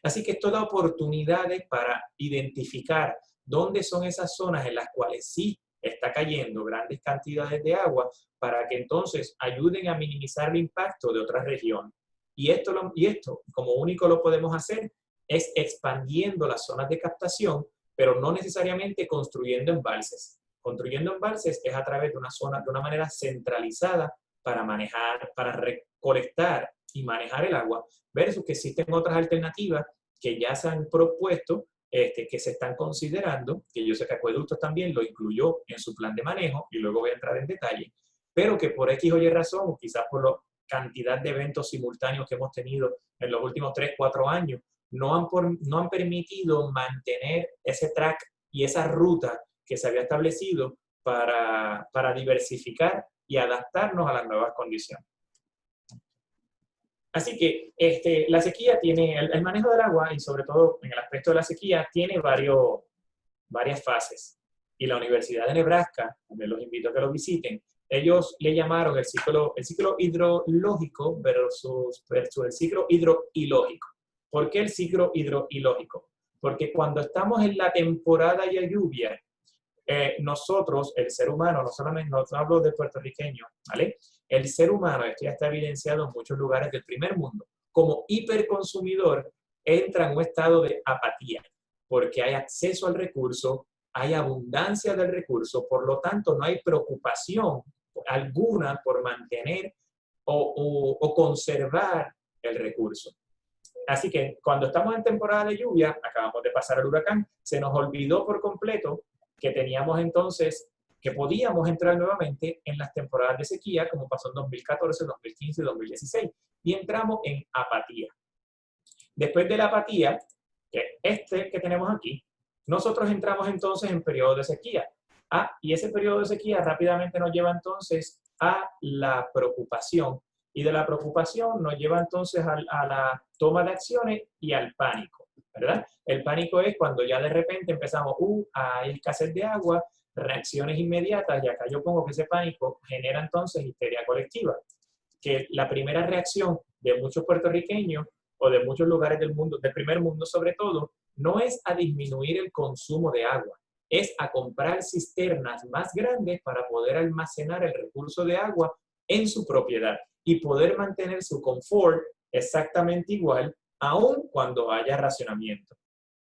Así que esto da oportunidades para identificar dónde son esas zonas en las cuales sí está cayendo grandes cantidades de agua para que entonces ayuden a minimizar el impacto de otras regiones. Y esto, como único lo podemos hacer, es expandiendo las zonas de captación, pero no necesariamente construyendo embalses. Construyendo embalses es a través de una manera centralizada para manejar, para recolectar y manejar el agua, versus que existen otras alternativas que ya se han propuesto, que se están considerando, que yo sé que Acueductos también lo incluyó en su plan de manejo, y luego voy a entrar en detalle, pero que por X o Y razón, o quizás por la cantidad de eventos simultáneos que hemos tenido en los últimos 3, 4 años, no han permitido mantener ese track y esa ruta que se había establecido para diversificar y adaptarnos a las nuevas condiciones. Así que la sequía tiene, el manejo del agua, y sobre todo en el aspecto de la sequía, tiene varias fases. Y la Universidad de Nebraska, donde los invito a que lo visiten, ellos le llamaron el ciclo hidrológico versus el ciclo hidroilógico. ¿Por qué el ciclo hidroilógico? Porque cuando estamos en la temporada de lluvia, nosotros, el ser humano, no solamente, no hablo de puertorriqueño, ¿vale? El ser humano, esto ya está evidenciado en muchos lugares del primer mundo, como hiperconsumidor, entra en un estado de apatía, porque hay acceso al recurso, hay abundancia del recurso, por lo tanto no hay preocupación alguna por mantener o conservar el recurso. Así que cuando estamos en temporada de lluvia, acabamos de pasar el huracán, se nos olvidó por completo que teníamos entonces, que podíamos entrar nuevamente en las temporadas de sequía, como pasó en 2014, 2015 y 2016, y entramos en apatía. Después de la apatía, que este que tenemos aquí, nosotros entramos entonces en periodo de sequía. Y ese periodo de sequía rápidamente nos lleva entonces a la preocupación, y de la preocupación nos lleva entonces a la toma de acciones y al pánico, ¿verdad? El pánico es cuando ya de repente empezamos, hay escasez de agua, reacciones inmediatas, y acá yo pongo que ese pánico genera entonces histeria colectiva, que la primera reacción de muchos puertorriqueños o de muchos lugares del mundo, del primer mundo sobre todo, no es a disminuir el consumo de agua, es a comprar cisternas más grandes para poder almacenar el recurso de agua en su propiedad y poder mantener su confort exactamente igual, aun cuando haya racionamiento.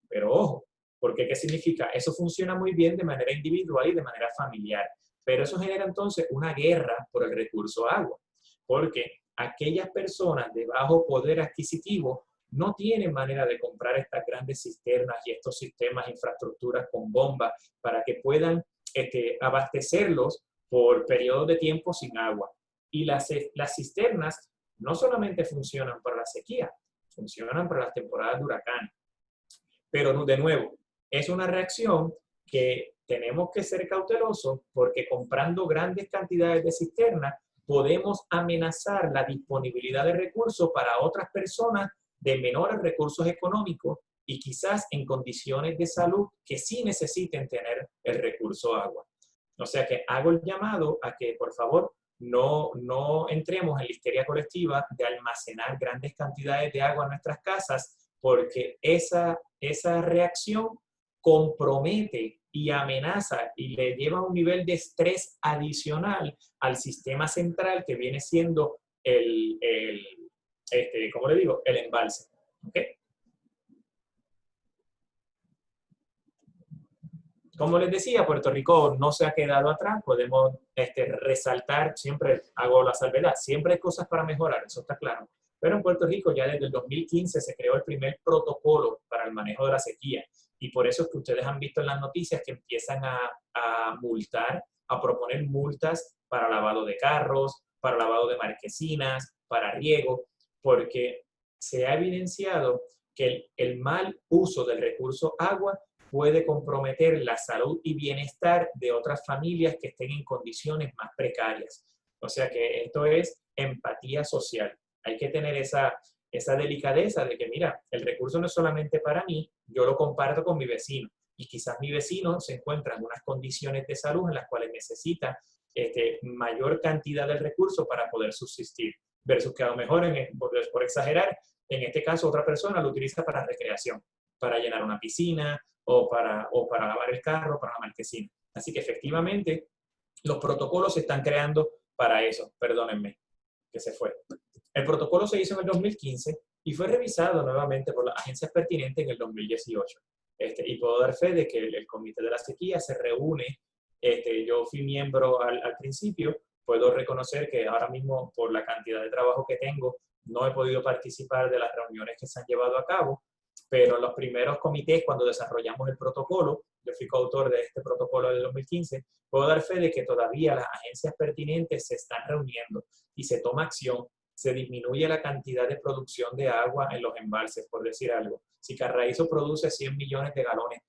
Pero ojo, porque ¿qué significa? Eso funciona muy bien de manera individual y de manera familiar, pero eso genera entonces una guerra por el recurso agua, porque aquellas personas de bajo poder adquisitivo no tienen manera de comprar estas grandes cisternas y estos sistemas, infraestructuras con bombas para que puedan abastecerlos por periodos de tiempo sin agua. Y las cisternas no solamente funcionan para la sequía, funcionan para las temporadas de huracán. Pero de nuevo, es una reacción que tenemos que ser cautelosos porque comprando grandes cantidades de cisternas podemos amenazar la disponibilidad de recursos para otras personas de menores recursos económicos y quizás en condiciones de salud que sí necesiten tener el recurso agua. O sea que hago el llamado a que, por favor, no entremos en la histeria colectiva de almacenar grandes cantidades de agua en nuestras casas, porque esa reacción compromete y amenaza y le lleva a un nivel de estrés adicional al sistema central que viene siendo ¿cómo le digo? El embalse. ¿Okay? Como les decía, Puerto Rico no se ha quedado atrás, podemos resaltar, siempre hago la salvedad, siempre hay cosas para mejorar, eso está claro. Pero en Puerto Rico ya desde el 2015 se creó el primer protocolo para el manejo de la sequía. Y por eso es que ustedes han visto en las noticias que empiezan a multar, a proponer multas para lavado de carros, para lavado de marquesinas, para riego, porque se ha evidenciado que el mal uso del recurso agua puede comprometer la salud y bienestar de otras familias que estén en condiciones más precarias. O sea que esto es empatía social. Hay que tener esa delicadeza de que, mira, el recurso no es solamente para mí, yo lo comparto con mi vecino. Y quizás mi vecino se encuentra en unas condiciones de salud en las cuales necesita mayor cantidad de recursos para poder subsistir. Versus que a lo mejor, por exagerar, en este caso otra persona lo utiliza para recreación, para llenar una piscina, o para lavar el carro, para la marquesina. Así que efectivamente los protocolos se están creando para eso. Perdónenme, que se fue. El protocolo se hizo en el 2015 y fue revisado nuevamente por las agencias pertinentes en el 2018. Y puedo dar fe de que el Comité de la Sequía se reúne. Yo fui miembro al principio. Puedo reconocer que ahora mismo, por la cantidad de trabajo que tengo, no he podido participar de las reuniones que se han llevado a cabo, pero en los primeros comités, cuando desarrollamos el protocolo, yo fui coautor de este protocolo del 2015, puedo dar fe de que todavía las agencias pertinentes se están reuniendo y se toma acción, se disminuye la cantidad de producción de agua en los embalses, por decir algo. Si Carraízo produce 100 millones de galones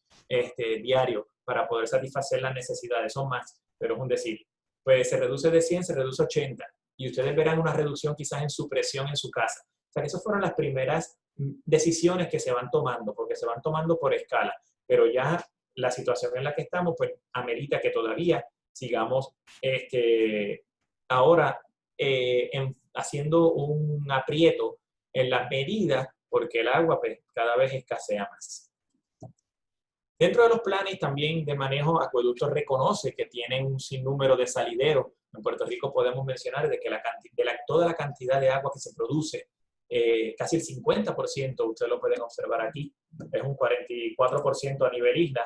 diarios para poder satisfacer las necesidades, son más, pero es un decir. Pues se reduce de 100, se reduce a 80, y ustedes verán una reducción quizás en su presión en su casa. O sea, que esas fueron las primeras decisiones que se van tomando, porque se van tomando por escala, pero ya la situación en la que estamos, pues, amerita que todavía sigamos ahora haciendo un aprieto en las medidas, porque el agua, pues, cada vez escasea más. Dentro de los planes también de manejo, Acueductos reconoce que tienen un sinnúmero de salideros. En Puerto Rico podemos mencionar de que toda la cantidad de agua que se produce, casi el 50%, ustedes lo pueden observar aquí, es un 44% a nivel isla,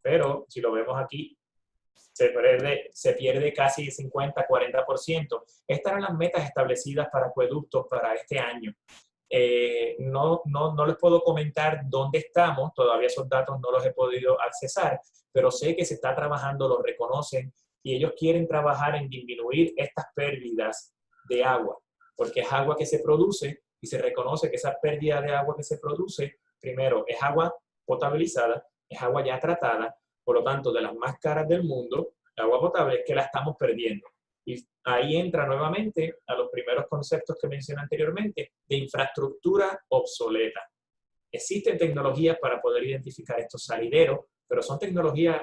pero si lo vemos aquí, se pierde casi 50-40%. Estas eran las metas establecidas para Acueductos para este año. No les puedo comentar dónde estamos, todavía esos datos no los he podido accesar, pero sé que se está trabajando, lo reconocen, y ellos quieren trabajar en disminuir estas pérdidas de agua, porque es agua que se produce y se reconoce que esa pérdida de agua que se produce primero, es agua potabilizada, es agua ya tratada, por lo tanto, de las más caras del mundo, el agua potable, es que la estamos perdiendo. Y ahí entra nuevamente a los primeros conceptos que mencioné anteriormente de infraestructura obsoleta. Existen tecnologías para poder identificar estos salideros, pero son tecnologías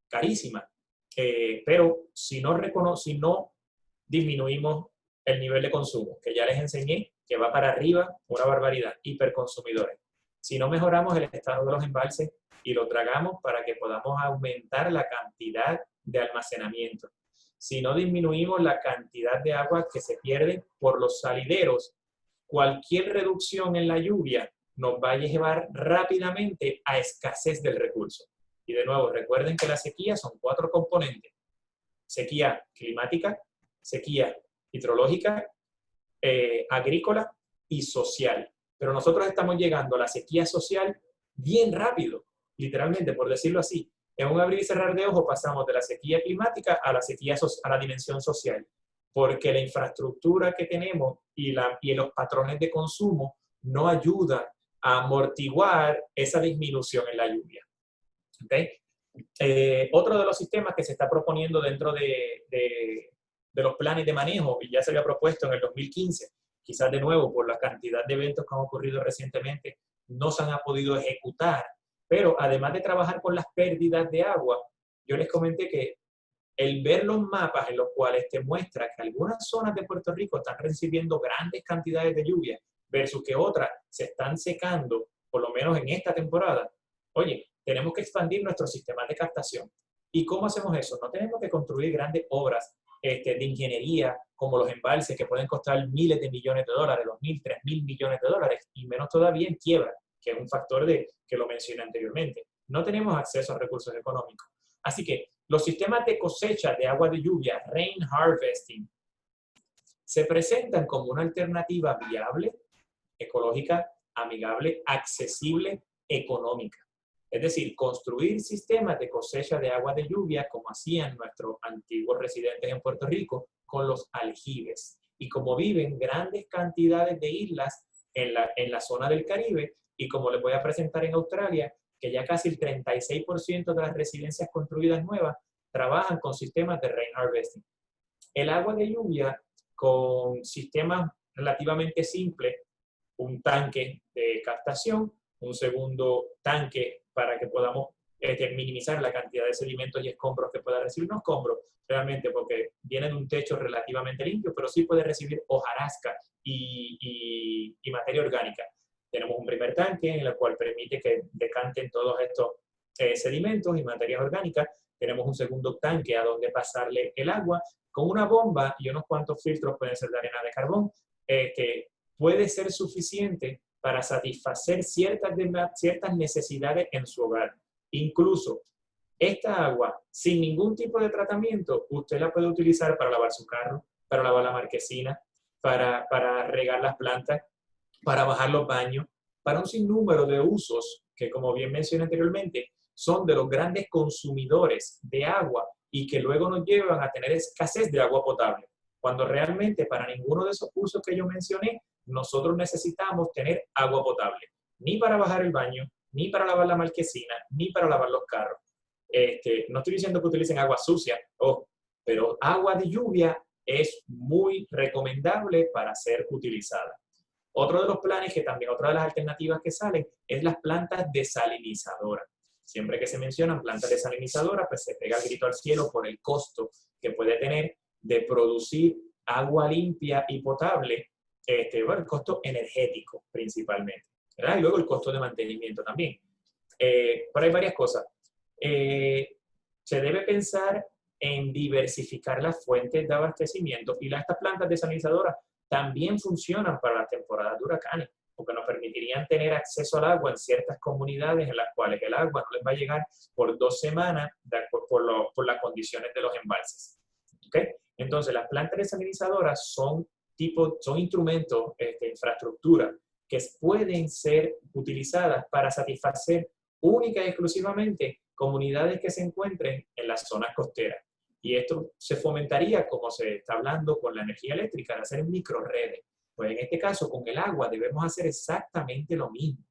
carísimas. Pero si no disminuimos el nivel de consumo, que ya les enseñé, que va para arriba, una barbaridad, hiperconsumidores. Si no mejoramos el estado de los embalses y lo tragamos para que podamos aumentar la cantidad de almacenamiento. Si no disminuimos la cantidad de agua que se pierde por los salideros, cualquier reducción en la lluvia nos va a llevar rápidamente a escasez del recurso. Y de nuevo, recuerden que la sequía son 4 componentes. Sequía climática, sequía hidrológica, agrícola y social. Pero nosotros estamos llegando a la sequía social bien rápido, literalmente, por decirlo así. En un abrir y cerrar de ojos pasamos de la sequía climática a la dimensión social, porque la infraestructura que tenemos y los patrones de consumo no ayudan a amortiguar esa disminución en la lluvia. ¿Okay? Otro de los sistemas que se está proponiendo dentro de los planes de manejo, y ya se había propuesto en el 2015, quizás de nuevo por la cantidad de eventos que han ocurrido recientemente, no se han podido ejecutar, pero además de trabajar con las pérdidas de agua, yo les comenté que el ver los mapas en los cuales te muestra que algunas zonas de Puerto Rico están recibiendo grandes cantidades de lluvia versus que otras se están secando, por lo menos en esta temporada, oye, tenemos que expandir nuestros sistemas de captación. ¿Y cómo hacemos eso? No tenemos que construir grandes obras de ingeniería como los embalses que pueden costar miles de millones de dólares, 2.000, 3.000 millones de dólares, y menos todavía en quiebra, que es un factor que lo mencioné anteriormente. No tenemos acceso a recursos económicos. Así que los sistemas de cosecha de agua de lluvia, rain harvesting, se presentan como una alternativa viable, ecológica, amigable, accesible, económica. Es decir, construir sistemas de cosecha de agua de lluvia como hacían nuestros antiguos residentes en Puerto Rico con los aljibes. Y como viven grandes cantidades de islas en la zona del Caribe, y como les voy a presentar en Australia, que ya casi el 36% de las residencias construidas nuevas trabajan con sistemas de rain harvesting. El agua de lluvia con sistemas relativamente simples, un tanque de captación, un segundo tanque para que podamos minimizar la cantidad de sedimentos y escombros que pueda recibir un escombro, realmente porque viene de un techo relativamente limpio, pero sí puede recibir hojarasca y materia orgánica. Tenemos un primer tanque en el cual permite que decanten todos estos sedimentos y materias orgánicas. Tenemos un segundo tanque a donde pasarle el agua con una bomba y unos cuantos filtros, pueden ser de arena de carbón, que puede ser suficiente para satisfacer ciertas necesidades en su hogar. Incluso esta agua, sin ningún tipo de tratamiento, usted la puede utilizar para lavar su carro, para lavar la marquesina, para regar las plantas, para bajar los baños, para un sinnúmero de usos que, como bien mencioné anteriormente, son de los grandes consumidores de agua y que luego nos llevan a tener escasez de agua potable. Cuando realmente para ninguno de esos usos que yo mencioné, nosotros necesitamos tener agua potable, ni para bajar el baño, ni para lavar la marquesina, ni para lavar los carros. No estoy diciendo que utilicen agua sucia, pero agua de lluvia es muy recomendable para ser utilizada. Otro de los planes, que también otra de las alternativas que salen, es las plantas desalinizadoras. Siempre que se mencionan plantas desalinizadoras, pues se pega el grito al cielo por el costo que puede tener de producir agua limpia y potable, el costo energético principalmente, ¿verdad? Y luego el costo de mantenimiento también. Pero hay varias cosas. Se debe pensar en diversificar las fuentes de abastecimiento y estas plantas desalinizadoras también funcionan para las temporadas de huracanes, porque nos permitirían tener acceso al agua en ciertas comunidades en las cuales el agua no les va a llegar por 2 semanas por las condiciones de los embalses. ¿Okay? Entonces, las plantas desalinizadoras son instrumentos, infraestructura, que pueden ser utilizadas para satisfacer única y exclusivamente comunidades que se encuentren en las zonas costeras. Y esto se fomentaría, como se está hablando con la energía eléctrica, de hacer microredes. Pues en este caso, con el agua debemos hacer exactamente lo mismo.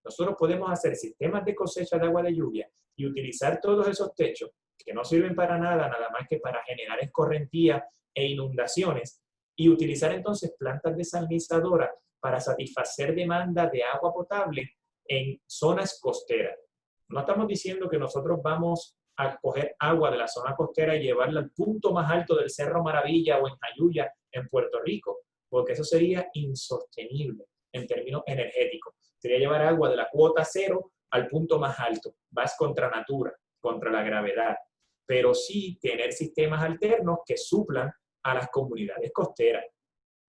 nosotros podemos hacer sistemas de cosecha de agua de lluvia y utilizar todos esos techos que no sirven para nada, nada más que para generar escorrentía e inundaciones, y utilizar entonces plantas desalinizadoras para satisfacer demanda de agua potable en zonas costeras. No estamos diciendo que nosotros vamos a coger agua de la zona costera y llevarla al punto más alto del Cerro Maravilla o en Jayuya, en Puerto Rico, porque eso sería insostenible en términos energéticos. Sería llevar agua de la cuota cero al punto más alto. Vas contra natura, contra la gravedad. Pero sí tener sistemas alternos que suplan a las comunidades costeras.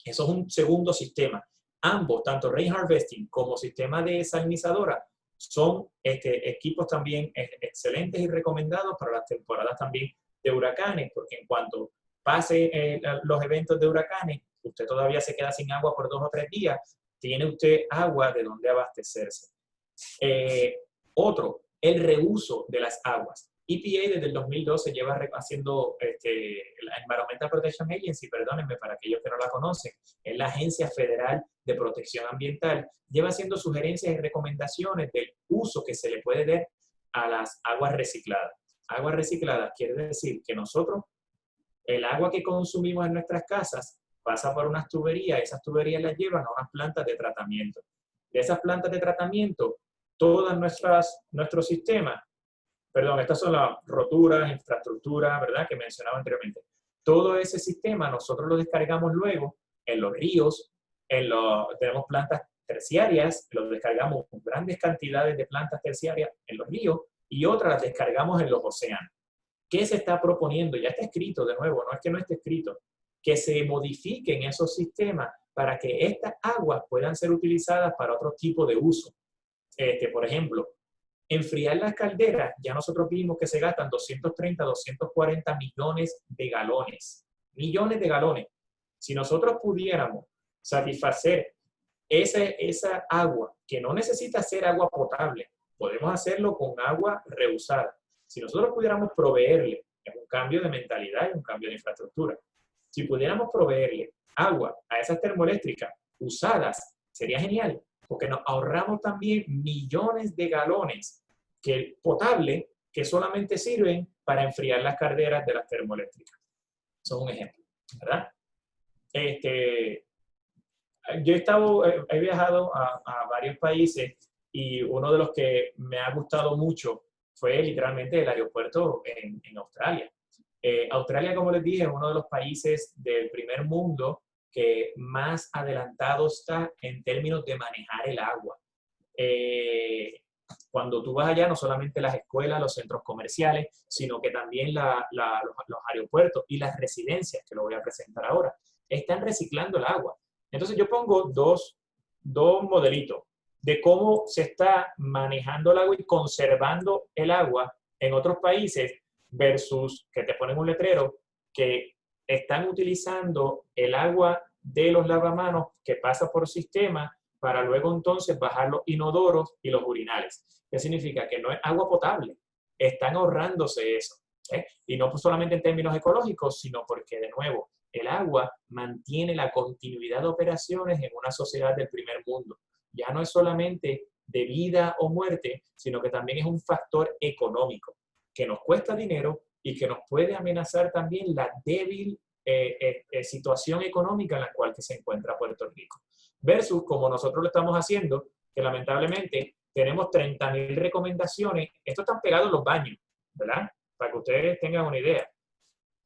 Eso es un segundo sistema. Ambos, tanto rain harvesting como sistema de desalinizadora, son equipos también excelentes y recomendados para las temporadas también de huracanes, porque en cuanto pase los eventos de huracanes, usted todavía se queda sin agua por 2 o 3 días, tiene usted agua de donde abastecerse. Otro, el reuso de las aguas. EPA desde el 2012 lleva haciendo, la Environmental Protection Agency, perdónenme para aquellos que no la conocen, es la Agencia Federal de Protección Ambiental, lleva haciendo sugerencias y recomendaciones del uso que se le puede dar a las aguas recicladas. Aguas recicladas quiere decir que nosotros, el agua que consumimos en nuestras casas pasa por unas tuberías, esas tuberías las llevan a unas plantas de tratamiento. De esas plantas de tratamiento, todas nuestros sistemas, perdón, estas son las roturas, infraestructura, ¿verdad?, que mencionaba anteriormente. Todo ese sistema nosotros lo descargamos luego en los ríos, tenemos plantas terciarias, los descargamos con grandes cantidades de plantas terciarias en los ríos y otras las descargamos en los océanos. ¿Qué se está proponiendo? Ya está escrito, de nuevo, no es que no esté escrito, que se modifiquen esos sistemas para que estas aguas puedan ser utilizadas para otro tipo de uso. Por ejemplo, enfriar las calderas, ya nosotros vimos que se gastan 230, 240 millones de galones. Millones de galones. Si nosotros pudiéramos satisfacer esa agua, que no necesita ser agua potable, podemos hacerlo con agua reusada. Si nosotros pudiéramos proveerle, es un cambio de mentalidad y un cambio de infraestructura. Si pudiéramos proveerle agua a esas termoeléctricas usadas, sería genial, porque nos ahorramos también millones de galones potables que solamente sirven para enfriar las calderas de las termoeléctricas. Eso es un ejemplo, ¿verdad? Yo he viajado a varios países y uno de los que me ha gustado mucho fue literalmente el aeropuerto en Australia. Australia, como les dije, es uno de los países del primer mundo que más adelantado está en términos de manejar el agua. Cuando tú vas allá, no solamente las escuelas, los centros comerciales, sino que también los aeropuertos y las residencias, que lo voy a presentar ahora, están reciclando el agua. Entonces yo pongo dos modelitos de cómo se está manejando el agua y conservando el agua en otros países versus que te ponen un letrero que están utilizando el agua de los lavamanos que pasa por sistema para luego entonces bajar los inodoros y los urinales. ¿Qué significa? Que no es agua potable. Están ahorrándose eso. Y no solamente en términos ecológicos, sino porque, de nuevo, el agua mantiene la continuidad de operaciones en una sociedad del primer mundo. Ya no es solamente de vida o muerte, sino que también es un factor económico que nos cuesta dinero y que nos puede amenazar también la débil situación económica en la cual se encuentra Puerto Rico. Versus como nosotros lo estamos haciendo, que lamentablemente tenemos 30,000 recomendaciones. Esto están pegados en los baños, ¿verdad? Para que ustedes tengan una idea.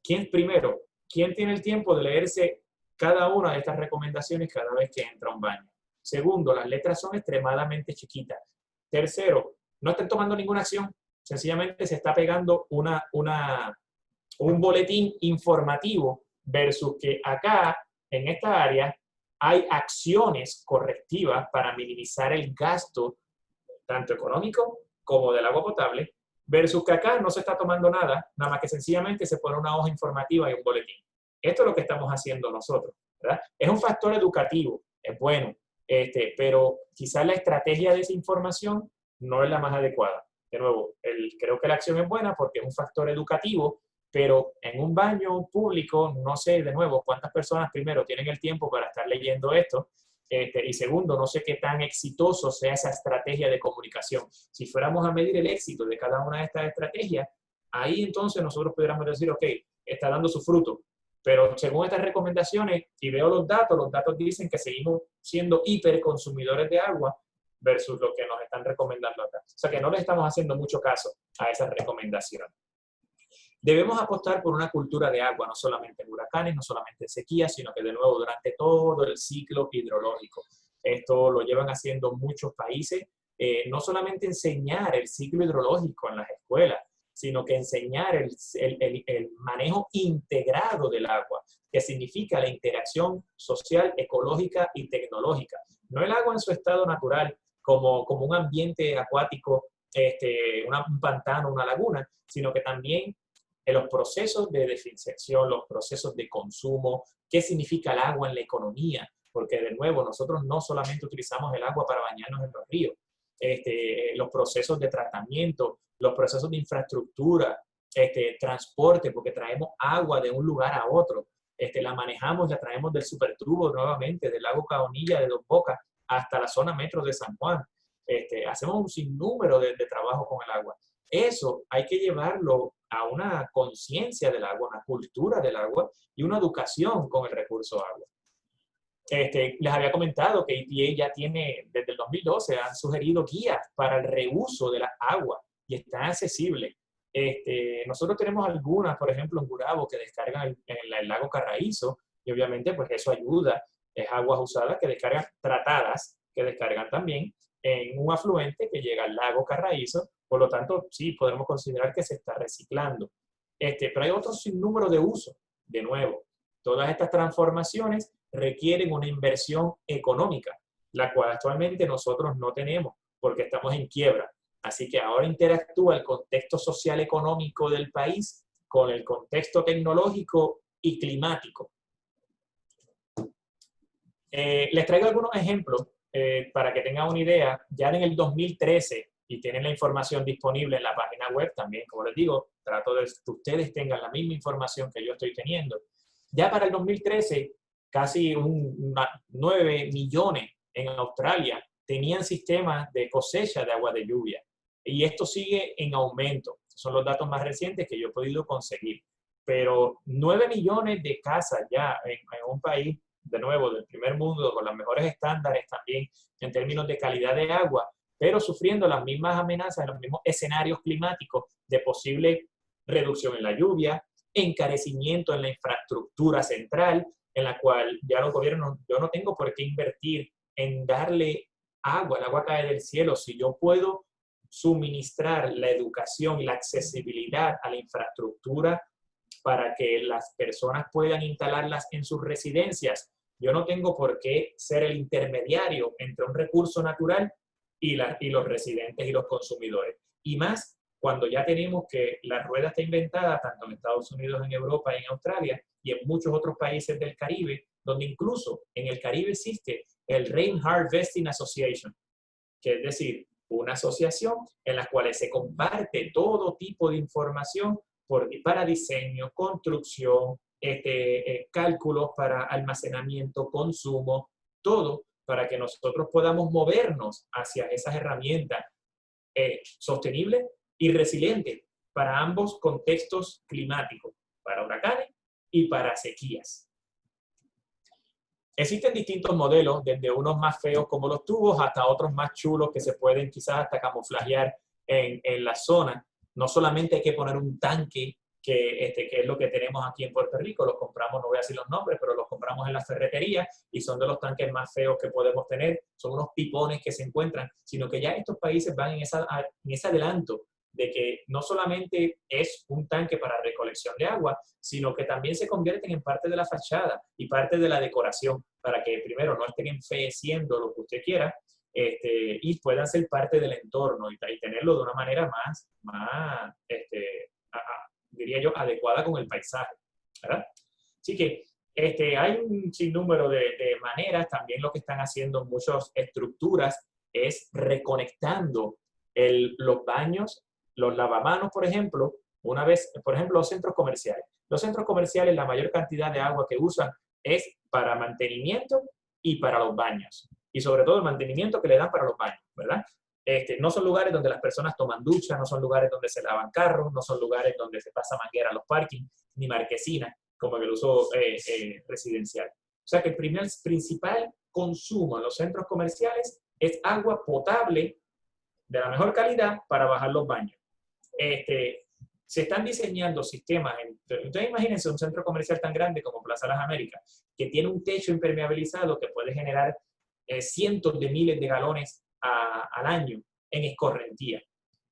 ¿Quién tiene el tiempo de leerse cada una de estas recomendaciones cada vez que entra a un baño? Segundo, las letras son extremadamente chiquitas. Tercero, no están tomando ninguna acción. Sencillamente se está pegando un boletín informativo versus que acá, en esta área, hay acciones correctivas para minimizar el gasto, tanto económico como del agua potable, versus que acá no se está tomando nada más que sencillamente se pone una hoja informativa y un boletín. Esto es lo que estamos haciendo nosotros, ¿verdad? Es un factor educativo, es bueno, pero quizás la estrategia de esa información no es la más adecuada. De nuevo, creo que la acción es buena porque es un factor educativo, pero en un baño público, no sé, de nuevo, cuántas personas primero tienen el tiempo para estar leyendo esto Y segundo, no sé qué tan exitoso sea esa estrategia de comunicación. Si fuéramos a medir el éxito de cada una de estas estrategias, ahí entonces nosotros pudiéramos decir, ok, está dando su fruto. Pero según estas recomendaciones, y veo los datos dicen que seguimos siendo hiperconsumidores de agua versus lo que nos están recomendando acá. O sea que no le estamos haciendo mucho caso a esas recomendaciones. Debemos apostar por una cultura de agua, no solamente en huracanes, no solamente en sequías, sino que de nuevo durante todo el ciclo hidrológico. Esto lo llevan haciendo muchos países. No solamente enseñar el ciclo hidrológico en las escuelas, sino que enseñar el manejo integrado del agua, que significa la interacción social, ecológica y tecnológica. No el agua en su estado natural, como un ambiente acuático, un pantano, una laguna, sino que también en los procesos de desinfección, los procesos de consumo, qué significa el agua en la economía, porque de nuevo nosotros no solamente utilizamos el agua para bañarnos en los ríos, los procesos de tratamiento, los procesos de infraestructura, transporte, porque traemos agua de un lugar a otro, la manejamos, la traemos del supertubo nuevamente, del lago Caonilla de Dos Bocas hasta la zona metro de San Juan. Hacemos un sinnúmero de trabajo con el agua. Eso hay que llevarlo a una conciencia del agua, una cultura del agua y una educación con el recurso agua. Les había comentado que EPA ya tiene, desde el 2012, han sugerido guías para el reuso de la agua y están accesibles. Nosotros tenemos algunas, por ejemplo, en Gurabo, que descargan en el lago Carraízo y obviamente pues eso ayuda. Es aguas usadas que descargan, tratadas, que descargan también en un afluente que llega al lago Carraízo. Por lo tanto, sí, podemos considerar que se está reciclando. Pero hay otro sinnúmero de usos. De nuevo, todas estas transformaciones requieren una inversión económica, la cual actualmente nosotros no tenemos porque estamos en quiebra. Así que ahora interactúa el contexto social económico del país con el contexto tecnológico y climático. Les traigo algunos ejemplos para que tengan una idea. Ya en el 2013, y tienen la información disponible en la página web también, como les digo, trato de que ustedes tengan la misma información que yo estoy teniendo. Ya para el 2013, casi 9 millones en Australia tenían sistemas de cosecha de agua de lluvia. Y esto sigue en aumento. Son los datos más recientes que yo he podido conseguir. Pero 9 millones de casas ya en un país, de nuevo, del primer mundo, con los mejores estándares también en términos de calidad de agua, pero sufriendo las mismas amenazas, los mismos escenarios climáticos de posible reducción en la lluvia, encarecimiento en la infraestructura central, en la cual ya los gobiernos, yo no tengo por qué invertir en darle agua, el agua cae del cielo, si yo puedo suministrar la educación y la accesibilidad a la infraestructura para que las personas puedan instalarlas en sus residencias. Yo no tengo por qué ser el intermediario entre un recurso natural y los residentes y los consumidores. Y más cuando ya tenemos que la rueda está inventada tanto en Estados Unidos, en Europa y en Australia y en muchos otros países del Caribe, donde incluso en el Caribe existe el Rain Harvesting Association, que es decir, una asociación en la cual se comparte todo tipo de información para diseño, construcción, cálculos para almacenamiento, consumo, todo para que nosotros podamos movernos hacia esas herramientas sostenibles y resilientes para ambos contextos climáticos, para huracanes y para sequías. Existen distintos modelos, desde unos más feos como los tubos hasta otros más chulos que se pueden quizás hasta camuflajear en la zona. No solamente hay que poner un tanque, que es lo que tenemos aquí en Puerto Rico, los compramos, no voy a decir los nombres, pero los compramos en la ferretería y son de los tanques más feos que podemos tener, son unos pipones que se encuentran, sino que ya estos países van en ese adelanto de que no solamente es un tanque para recolección de agua, sino que también se convierten en parte de la fachada y parte de la decoración, para que primero no estén enfeeciendo lo que usted quiera, y puedan ser parte del entorno y tenerlo de una manera más diría yo, adecuada con el paisaje, ¿verdad? Así que hay un sinnúmero de maneras. También lo que están haciendo muchas estructuras es reconectando los baños, los lavamanos, por ejemplo, los centros comerciales. Los centros comerciales, la mayor cantidad de agua que usan es para mantenimiento y para los baños. Y sobre todo el mantenimiento que le dan para los baños, ¿verdad? No son lugares donde las personas toman ducha, no son lugares donde se lavan carros, no son lugares donde se pasa manguera a los parkings, ni marquesina, como en el uso residencial. O sea que el principal consumo en los centros comerciales es agua potable de la mejor calidad para bajar los baños. Se están diseñando sistemas, ustedes imagínense un centro comercial tan grande como Plaza Las Américas, que tiene un techo impermeabilizado que puede generar cientos de miles de galones al año en escorrentía,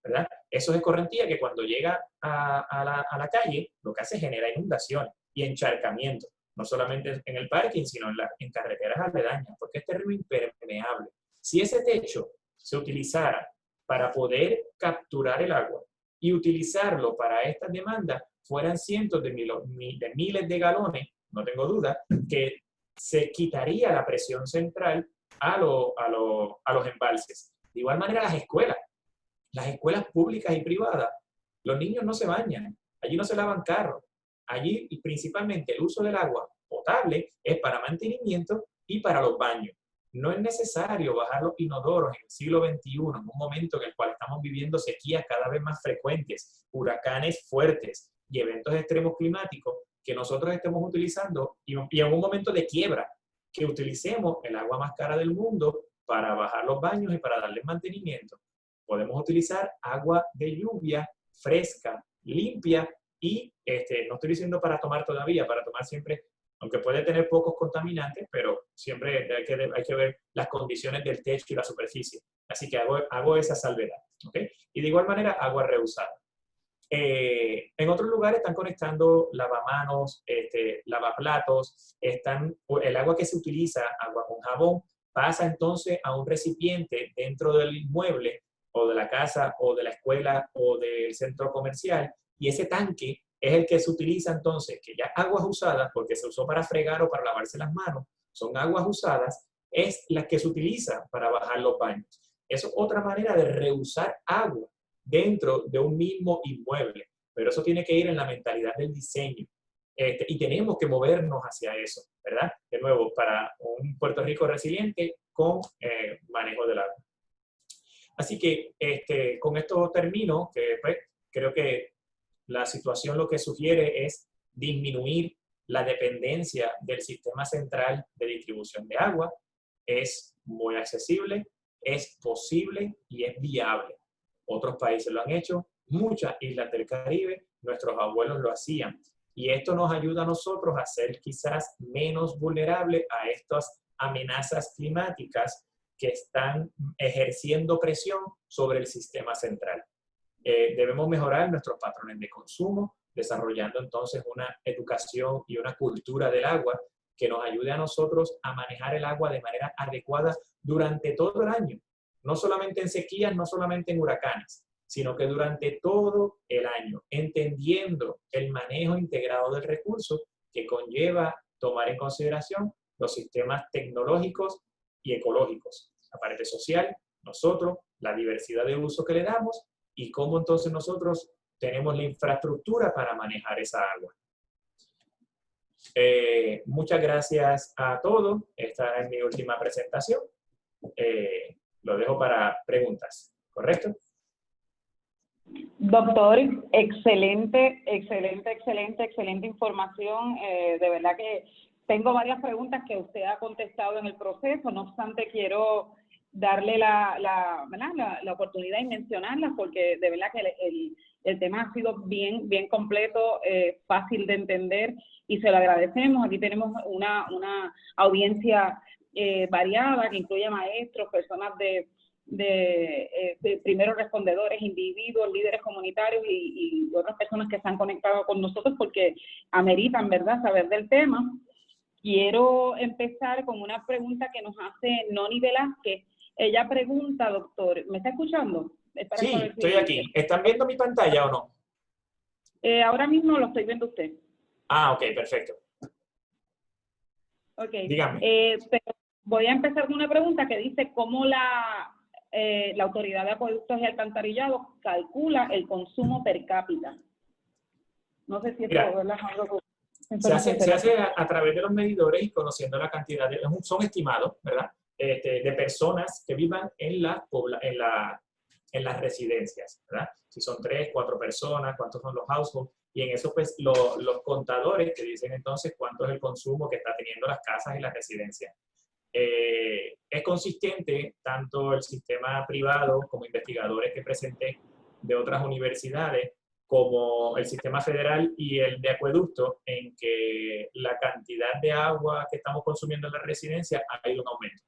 ¿verdad? Eso es escorrentía que cuando llega a la calle, lo que hace es generar inundaciones y encharcamiento, no solamente en el parking, sino en carreteras aledañas, porque es terreno impermeable. Si ese techo se utilizara para poder capturar el agua y utilizarlo para estas demandas, fueran cientos de miles de galones, no tengo duda, que se quitaría la presión central a los embalses. De igual manera las escuelas públicas y privadas, los niños no se bañan, allí no se lavan carros, allí y principalmente el uso del agua potable es para mantenimiento y para los baños. No es necesario bajar los inodoros en el siglo XXI, en un momento en el cual estamos viviendo sequías cada vez más frecuentes, huracanes fuertes y eventos extremos climáticos, que nosotros estemos utilizando y en un momento de quiebra, que utilicemos el agua más cara del mundo para bajar los baños y para darles mantenimiento. Podemos utilizar agua de lluvia fresca, limpia y no estoy diciendo para tomar todavía, para tomar siempre, aunque puede tener pocos contaminantes, pero siempre hay que ver las condiciones del techo y la superficie. Así que hago esa salvedad, ¿ok? Y de igual manera, agua reusada. En otros lugares están conectando lavamanos, lavaplatos, el agua que se utiliza, agua con jabón, pasa entonces a un recipiente dentro del inmueble o de la casa o de la escuela o del centro comercial, y ese tanque es el que se utiliza entonces, que ya aguas usadas, porque se usó para fregar o para lavarse las manos, son aguas usadas, es la que se utiliza para bajar los baños. Eso es otra manera de reusar agua dentro de un mismo inmueble, pero eso tiene que ir en la mentalidad del diseño. Y tenemos que movernos hacia eso, ¿verdad? De nuevo, para un Puerto Rico resiliente con manejo del agua. Así que con esto termino, que pues, creo que la situación lo que sugiere es disminuir la dependencia del sistema central de distribución de agua. Es muy accesible, es posible y es viable. Otros países lo han hecho, muchas islas del Caribe, nuestros abuelos lo hacían. Y esto nos ayuda a nosotros a ser quizás menos vulnerables a estas amenazas climáticas que están ejerciendo presión sobre el sistema central. Debemos mejorar nuestros patrones de consumo, desarrollando entonces una educación y una cultura del agua que nos ayude a nosotros a manejar el agua de manera adecuada durante todo el año. No solamente en sequías, no solamente en huracanes, sino que durante todo el año, entendiendo el manejo integrado del recurso que conlleva tomar en consideración los sistemas tecnológicos y ecológicos, la parte social, nosotros, la diversidad de uso que le damos y cómo entonces nosotros tenemos la infraestructura para manejar esa agua. Muchas gracias a todos. Esta es mi última presentación. Lo dejo para preguntas, ¿correcto? Doctor, excelente información. De verdad que tengo varias preguntas que usted ha contestado en el proceso. No obstante, quiero darle la oportunidad y mencionarlas porque de verdad que el tema ha sido bien completo, fácil de entender y se lo agradecemos. Aquí tenemos una audiencia variada que incluye maestros, personas de primeros respondedores, individuos, líderes comunitarios y otras personas que se han conectado con nosotros porque ameritan, ¿verdad?, saber del tema. Quiero empezar con una pregunta que nos hace Noni Velázquez. Ella pregunta, doctor, ¿me está escuchando? Sí, estoy aquí. ¿Están viendo mi pantalla o no? Ahora mismo lo estoy viendo usted. Ah, ok, perfecto. Ok. Dígame. Pero voy a empezar con una pregunta que dice cómo la Autoridad de Acueductos y Alcantarillados calcula el consumo per cápita. No sé si esto es algo. Se hace a través de los medidores y conociendo la cantidad son estimados, ¿verdad? De personas que vivan en las residencias, ¿verdad? Si son 3, 4 personas, cuántos son los households, y en eso pues los contadores te dicen entonces cuánto es el consumo que está teniendo las casas y las residencias. Es consistente tanto el sistema privado como investigadores que presenté de otras universidades como el sistema federal y el de acueducto, en que la cantidad de agua que estamos consumiendo en la residencia ha ido en aumento.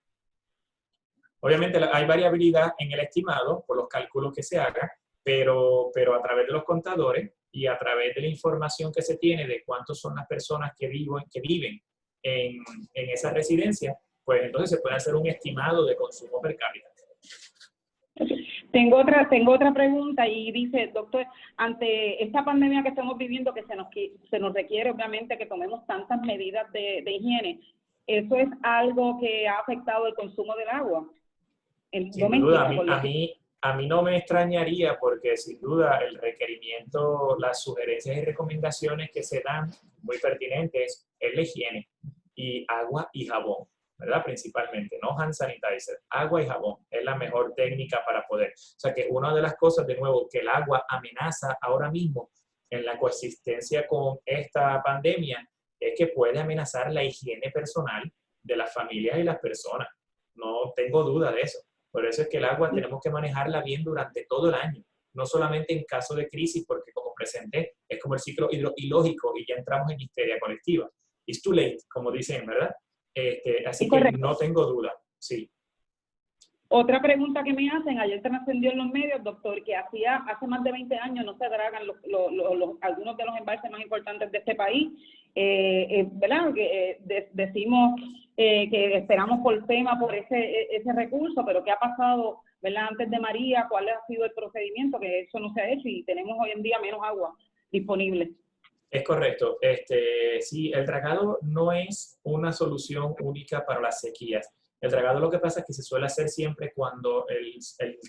Obviamente hay variabilidad en el estimado por los cálculos que se hagan, pero a través de los contadores y a través de la información que se tiene de cuántas son las personas que viven en esa residencia, pues entonces se puede hacer un estimado de consumo per cápita. Tengo otra pregunta y dice, doctor, ante esta pandemia que estamos viviendo, que se nos requiere obviamente que tomemos tantas medidas de higiene, ¿eso es algo que ha afectado el consumo del agua? Sin duda, a mí no me extrañaría porque sin duda el requerimiento, las sugerencias y recomendaciones que se dan muy pertinentes es la higiene y agua y jabón, ¿verdad? Principalmente, no hand sanitizer, agua y jabón es la mejor técnica para poder. O sea que una de las cosas, de nuevo, que el agua amenaza ahora mismo en la coexistencia con esta pandemia es que puede amenazar la higiene personal de las familias y las personas. No tengo duda de eso. Por eso es que el agua tenemos que manejarla bien durante todo el año, no solamente en caso de crisis, porque como presenté, es como el ciclo ilógico y ya entramos en histeria colectiva. It's too late, como dicen, ¿verdad? Así que no tengo duda, sí. Otra pregunta que me hacen, ayer trascendió en los medios, doctor, que hace más de 20 años no se dragan algunos de los embalses más importantes de este país, ¿verdad? Que decimos que esperamos por FEMA por ese recurso, pero ¿qué ha pasado, verdad, antes de María? ¿Cuál ha sido el procedimiento? Que eso no se ha hecho y tenemos hoy en día menos agua disponible. Es correcto. Sí, el dragado no es una solución única para las sequías. El dragado lo que pasa es que se suele hacer siempre cuando el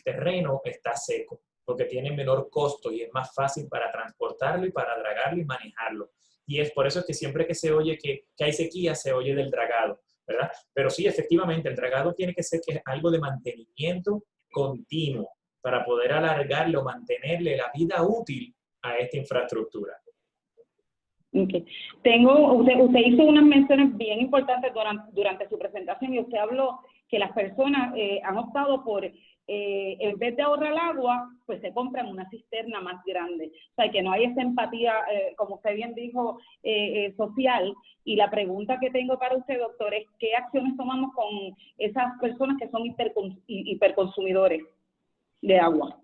terreno está seco, porque tiene menor costo y es más fácil para transportarlo y para dragarlo y manejarlo. Y es por eso que siempre que se oye que hay sequía, se oye del dragado, ¿verdad? Pero sí, efectivamente, el dragado tiene que ser algo de mantenimiento continuo para poder alargarle o mantenerle la vida útil a esta infraestructura. Okay. Usted hizo unas menciones bien importantes durante su presentación y usted habló que las personas han optado por, en vez de ahorrar agua, pues se compran una cisterna más grande. O sea, que no hay esa empatía, como usted bien dijo, social. Y la pregunta que tengo para usted, doctor, es ¿qué acciones tomamos con esas personas que son hiperconsumidores de agua?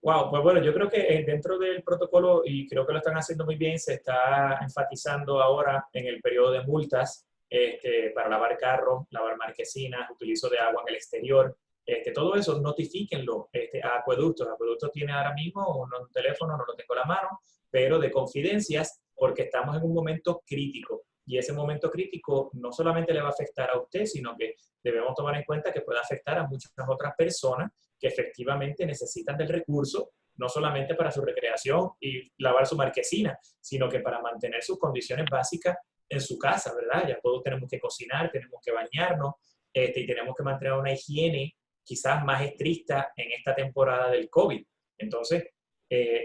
Wow, pues bueno, yo creo que dentro del protocolo, y creo que lo están haciendo muy bien, se está enfatizando ahora en el periodo de multas para lavar carros, lavar marquesinas, utilizo de agua en el exterior, todo eso, notifíquenlo a Acueductos. Acueductos tiene ahora mismo un teléfono, no lo tengo a la mano, pero de confidencias, porque estamos en un momento crítico. Y ese momento crítico no solamente le va a afectar a usted, sino que debemos tomar en cuenta que puede afectar a muchas otras personas que efectivamente necesitan del recurso, no solamente para su recreación y lavar su marquesina, sino que para mantener sus condiciones básicas en su casa, ¿verdad? Ya todos tenemos que cocinar, tenemos que bañarnos y tenemos que mantener una higiene quizás más estricta en esta temporada del COVID. Entonces,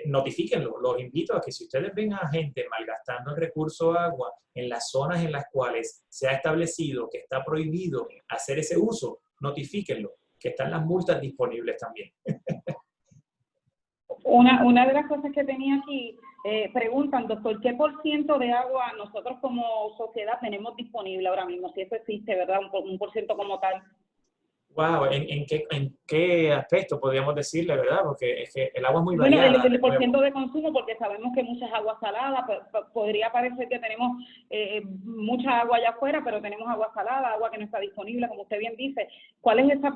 notifíquenlo. Los invito a que si ustedes ven a gente malgastando el recurso agua en las zonas en las cuales se ha establecido que está prohibido hacer ese uso, notifíquenlo, que están las multas disponibles también. Una de las cosas que tenía aquí, preguntan, doctor, ¿qué % de agua nosotros como sociedad tenemos disponible ahora mismo? Si eso existe, ¿verdad? Un % como tal. Wow, ¿en qué aspecto podríamos decirle, verdad? Porque es que el agua es muy variada. Bueno, el % de consumo, porque sabemos que muchas aguas saladas, podría parecer que tenemos mucha agua allá afuera, pero tenemos agua salada, agua que no está disponible, como usted bien dice. ¿Cuál es esa,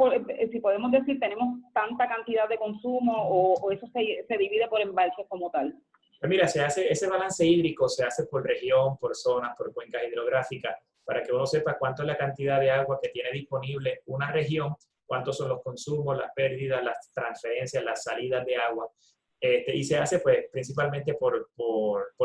si podemos decir, tenemos tanta cantidad de consumo o eso se divide por embalses como tal? Pues mira, se hace ese balance hídrico, se hace por región, por zonas, por cuencas hidrográficas, para que uno sepa cuánto es la cantidad de agua que tiene disponible una región, cuántos son los consumos, las pérdidas, las transferencias, las salidas de agua. Y se hace pues principalmente por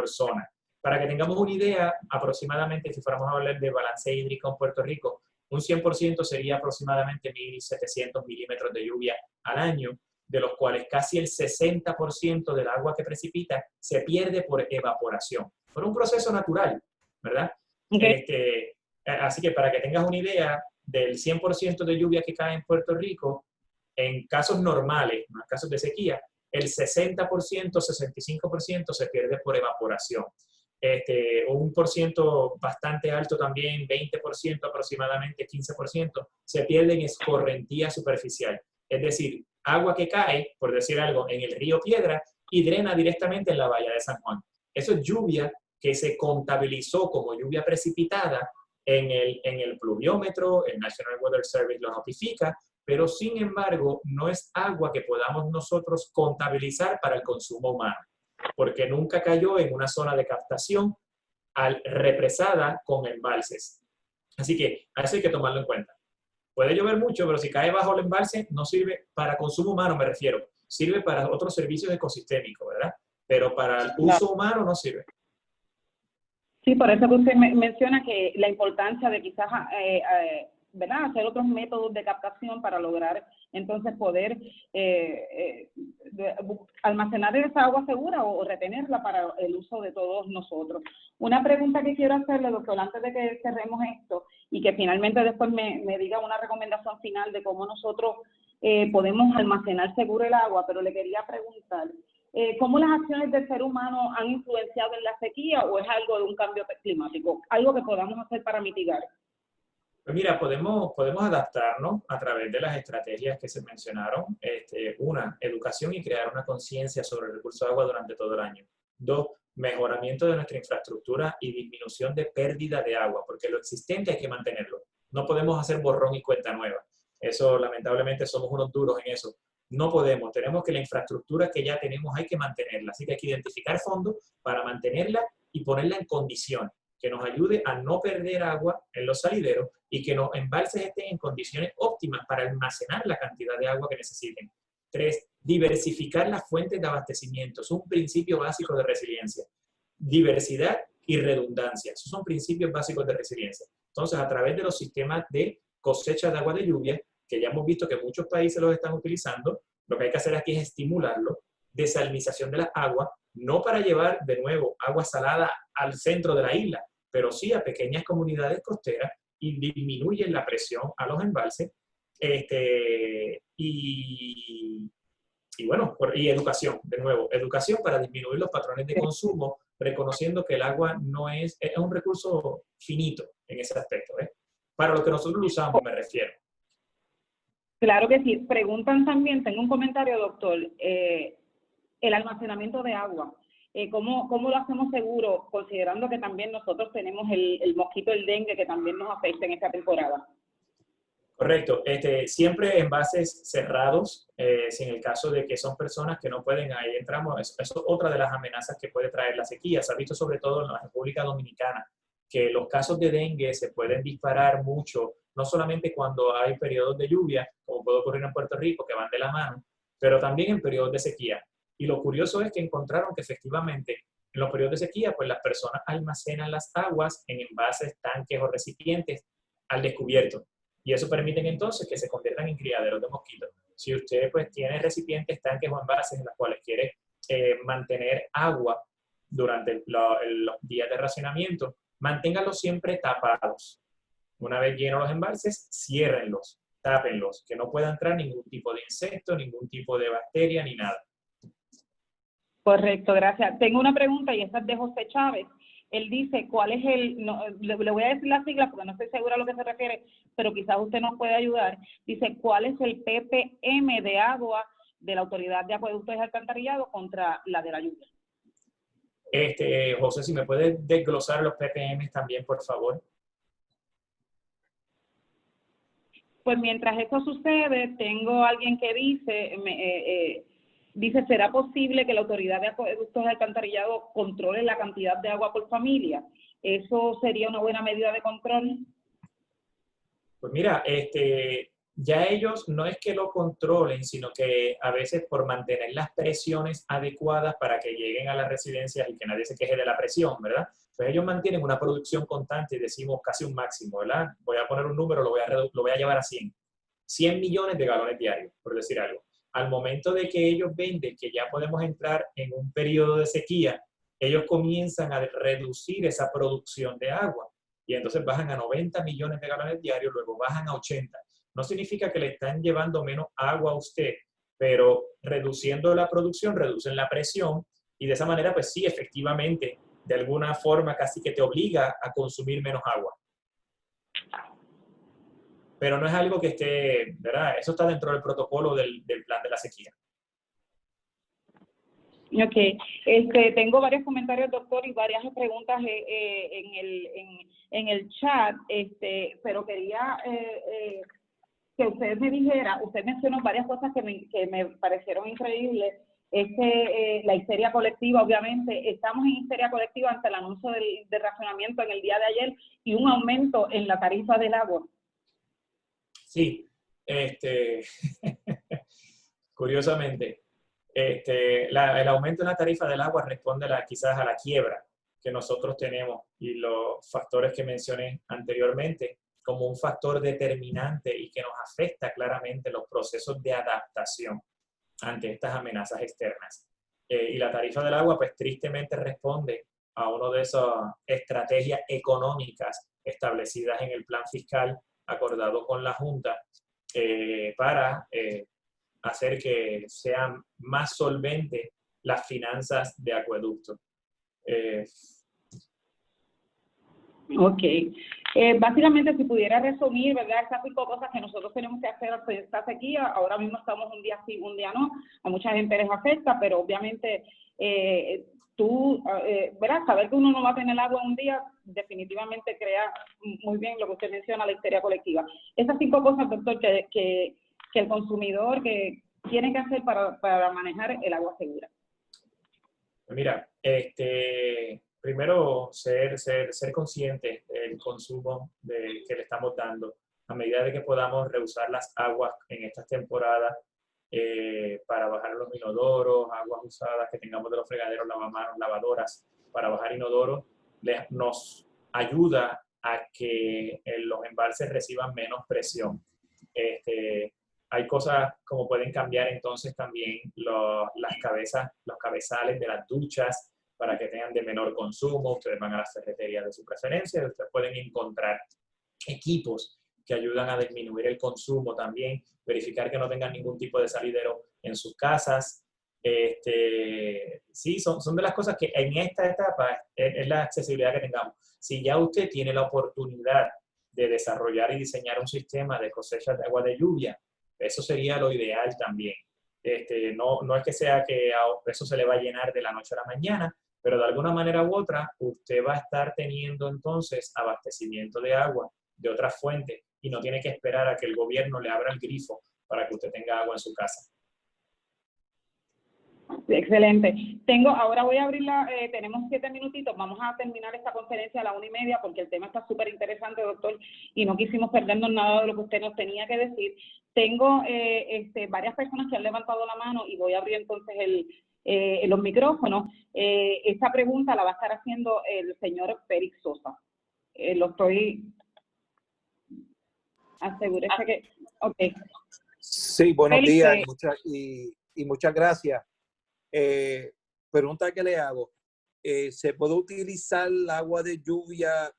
zona. Para que tengamos una idea, aproximadamente, si fuéramos a hablar de balance hídrico en Puerto Rico, un 100% sería aproximadamente 1.700 milímetros de lluvia al año, de los cuales casi el 60% del agua que precipita se pierde por evaporación, por un proceso natural, ¿verdad? Okay. Así que para que tengas una idea, del 100% de lluvia que cae en Puerto Rico, en casos normales, en casos de sequía, el 60%, 65% se pierde por evaporación. Un por ciento bastante alto también, 20% aproximadamente, 15%, se pierde en escorrentía superficial. Es decir, agua que cae, por decir algo, en el río Piedra y drena directamente en la bahía de San Juan. Eso es lluvia que se contabilizó como lluvia precipitada en el pluviómetro, el National Weather Service lo notifica, pero sin embargo no es agua que podamos nosotros contabilizar para el consumo humano, porque nunca cayó en una zona de captación represada con embalses. Así que eso hay que tomarlo en cuenta. Puede llover mucho, pero si cae bajo el embalse no sirve para consumo humano, me refiero. Sirve para otros servicios ecosistémicos, ¿verdad? Pero para el uso humano no sirve. Sí, por eso que usted menciona que la importancia de quizás ¿verdad? Hacer otros métodos de captación para lograr entonces poder almacenar esa agua segura o retenerla para el uso de todos nosotros. Una pregunta que quiero hacerle, doctor, antes de que cerremos esto y que finalmente después me diga una recomendación final de cómo nosotros podemos almacenar seguro el agua, pero le quería preguntar, ¿cómo las acciones del ser humano han influenciado en la sequía o es algo de un cambio climático? Algo que podamos hacer para mitigar. Pues mira, podemos adaptarnos a través de las estrategias que se mencionaron. Una, educación y crear una conciencia sobre el recurso de agua durante todo el año. Dos, mejoramiento de nuestra infraestructura y disminución de pérdida de agua, porque lo existente hay que mantenerlo. No podemos hacer borrón y cuenta nueva. Eso, lamentablemente, somos unos duros en eso. No podemos. Tenemos que la infraestructura que ya tenemos hay que mantenerla. Así que hay que identificar fondos para mantenerla y ponerla en condición que nos ayude a no perder agua en los salideros y que los embalses estén en condiciones óptimas para almacenar la cantidad de agua que necesiten. 3. Diversificar las fuentes de abastecimiento. Es un principio básico de resiliencia. Diversidad y redundancia. Esos son principios básicos de resiliencia. Entonces, a través de los sistemas de cosecha de agua de lluvia, que ya hemos visto que muchos países los están utilizando, lo que hay que hacer aquí es estimularlo. Desalinización de las aguas, no para llevar de nuevo agua salada al centro de la isla, pero sí a pequeñas comunidades costeras y disminuyen la presión a los embalses. Y y educación, de nuevo, educación para disminuir los patrones de consumo, reconociendo que el agua no es un recurso finito en ese aspecto, ¿eh? Para lo que nosotros lo usamos, me refiero. Claro que sí. Preguntan también, tengo un comentario, doctor, el almacenamiento de agua. ¿Cómo lo hacemos seguro, considerando que también nosotros tenemos el mosquito, el dengue, que también nos afecta en esta temporada? Correcto. Siempre envases cerrados, si en el caso de que son personas que no pueden, ahí entramos, eso es otra de las amenazas que puede traer la sequía. Se ha visto sobre todo en la República Dominicana, que los casos de dengue se pueden disparar mucho, no solamente cuando hay periodos de lluvia, como puede ocurrir en Puerto Rico, que van de la mano, pero también en periodos de sequía. Y lo curioso es que encontraron que efectivamente en los periodos de sequía, pues las personas almacenan las aguas en envases, tanques o recipientes al descubierto. Y eso permite entonces que se conviertan en criaderos de mosquitos. Si usted pues tiene recipientes, tanques o envases en los cuales quiere mantener agua durante los días de racionamiento, manténganlos siempre tapados. Una vez llenos los embalses, ciérrenlos, tápenlos, que no pueda entrar ningún tipo de insecto, ningún tipo de bacteria, ni nada. Correcto, gracias. Tengo una pregunta y esta es de José Chávez. Él dice, ¿cuál es le voy a decir las siglas porque no estoy segura a lo que se refiere, pero quizás usted nos puede ayudar. Dice, ¿cuál es el ppm de agua de la Autoridad de Acueductos y Alcantarillado contra la de la lluvia? José, si me puede desglosar los ppm también, por favor. Pues mientras eso sucede, tengo alguien que dice, dice, ¿será posible que la Autoridad de Acueductos y Alcantarillado controle la cantidad de agua por familia? ¿Eso sería una buena medida de control? Pues mira, ya ellos no es que lo controlen, sino que a veces por mantener las presiones adecuadas para que lleguen a las residencias y que nadie se queje de la presión, ¿verdad? Pues ellos mantienen una producción constante y decimos casi un máximo, ¿verdad? Voy a poner un número, lo voy a llevar a 100. 100 millones de galones diarios, por decir algo. Al momento de que ellos ven de que ya podemos entrar en un periodo de sequía, ellos comienzan a reducir esa producción de agua y entonces bajan a 90 millones de galones diarios, luego bajan a 80. No significa que le están llevando menos agua a usted, pero reduciendo la producción, reducen la presión y de esa manera, pues sí, efectivamente, de alguna forma casi que te obliga a consumir menos agua. Pero no es algo que esté, ¿verdad? Eso está dentro del protocolo del plan de la sequía. Ok, tengo varios comentarios, doctor, y varias preguntas en el chat, pero quería que usted me dijera, usted mencionó varias cosas que me parecieron increíbles. La histeria colectiva, obviamente, estamos en histeria colectiva ante el anuncio del racionamiento en el día de ayer y un aumento en la tarifa del agua. Sí, curiosamente, el aumento en la tarifa del agua responde quizás a la quiebra que nosotros tenemos y los factores que mencioné anteriormente como un factor determinante y que nos afecta claramente los procesos de adaptación ante estas amenazas externas. Y la tarifa del agua, pues tristemente responde a una de esas estrategias económicas establecidas en el plan fiscal acordado con la Junta para hacer que sean más solventes las finanzas de acueducto. Ok. Básicamente, si pudiera resumir, ¿verdad? Estas 5 cosas que nosotros tenemos que hacer ante esta sequía. Ahora mismo estamos un día sí, un día no. A mucha gente les afecta, pero obviamente ¿verdad? Saber que uno no va a tener agua un día definitivamente crea muy bien lo que usted menciona, la histeria colectiva. Esas 5 cosas, doctor, que el consumidor que tiene que hacer para manejar el agua segura. Mira, primero ser conscientes del consumo que le estamos dando. A medida de que podamos reusar las aguas en estas temporadas para bajar los inodoros, aguas usadas que tengamos de los fregaderos, lavamanos, lavadoras, para bajar inodoros, nos ayuda a que los embalses reciban menos presión. Hay cosas como pueden cambiar entonces también los cabezales de las duchas para que tengan de menor consumo. Ustedes van a las ferreterías de su preferencia y ustedes pueden encontrar equipos que ayudan a disminuir el consumo también, verificar que no tengan ningún tipo de salidero en sus casas. Sí, son de las cosas que en esta etapa es la accesibilidad que tengamos. Si ya usted tiene la oportunidad de desarrollar y diseñar un sistema de cosechas de agua de lluvia, eso sería lo ideal también. No es que sea que eso se le va a llenar de la noche a la mañana, pero de alguna manera u otra, usted va a estar teniendo entonces abastecimiento de agua de otras fuentes y no tiene que esperar a que el gobierno le abra el grifo para que usted tenga agua en su casa. Excelente. Ahora voy a abrirla, tenemos 7 minutitos, vamos a terminar esta conferencia a la 1:30 porque el tema está súper interesante, doctor, y no quisimos perdernos nada de lo que usted nos tenía que decir. Tengo varias personas que han levantado la mano y voy a abrir entonces los micrófonos. Esta pregunta la va a estar haciendo el señor Félix Sosa. Lo estoy... Asegúrese que... Ok. Sí, buenos Félix, días y muchas gracias. Pregunta que le hago. ¿Se puede utilizar el agua de lluvia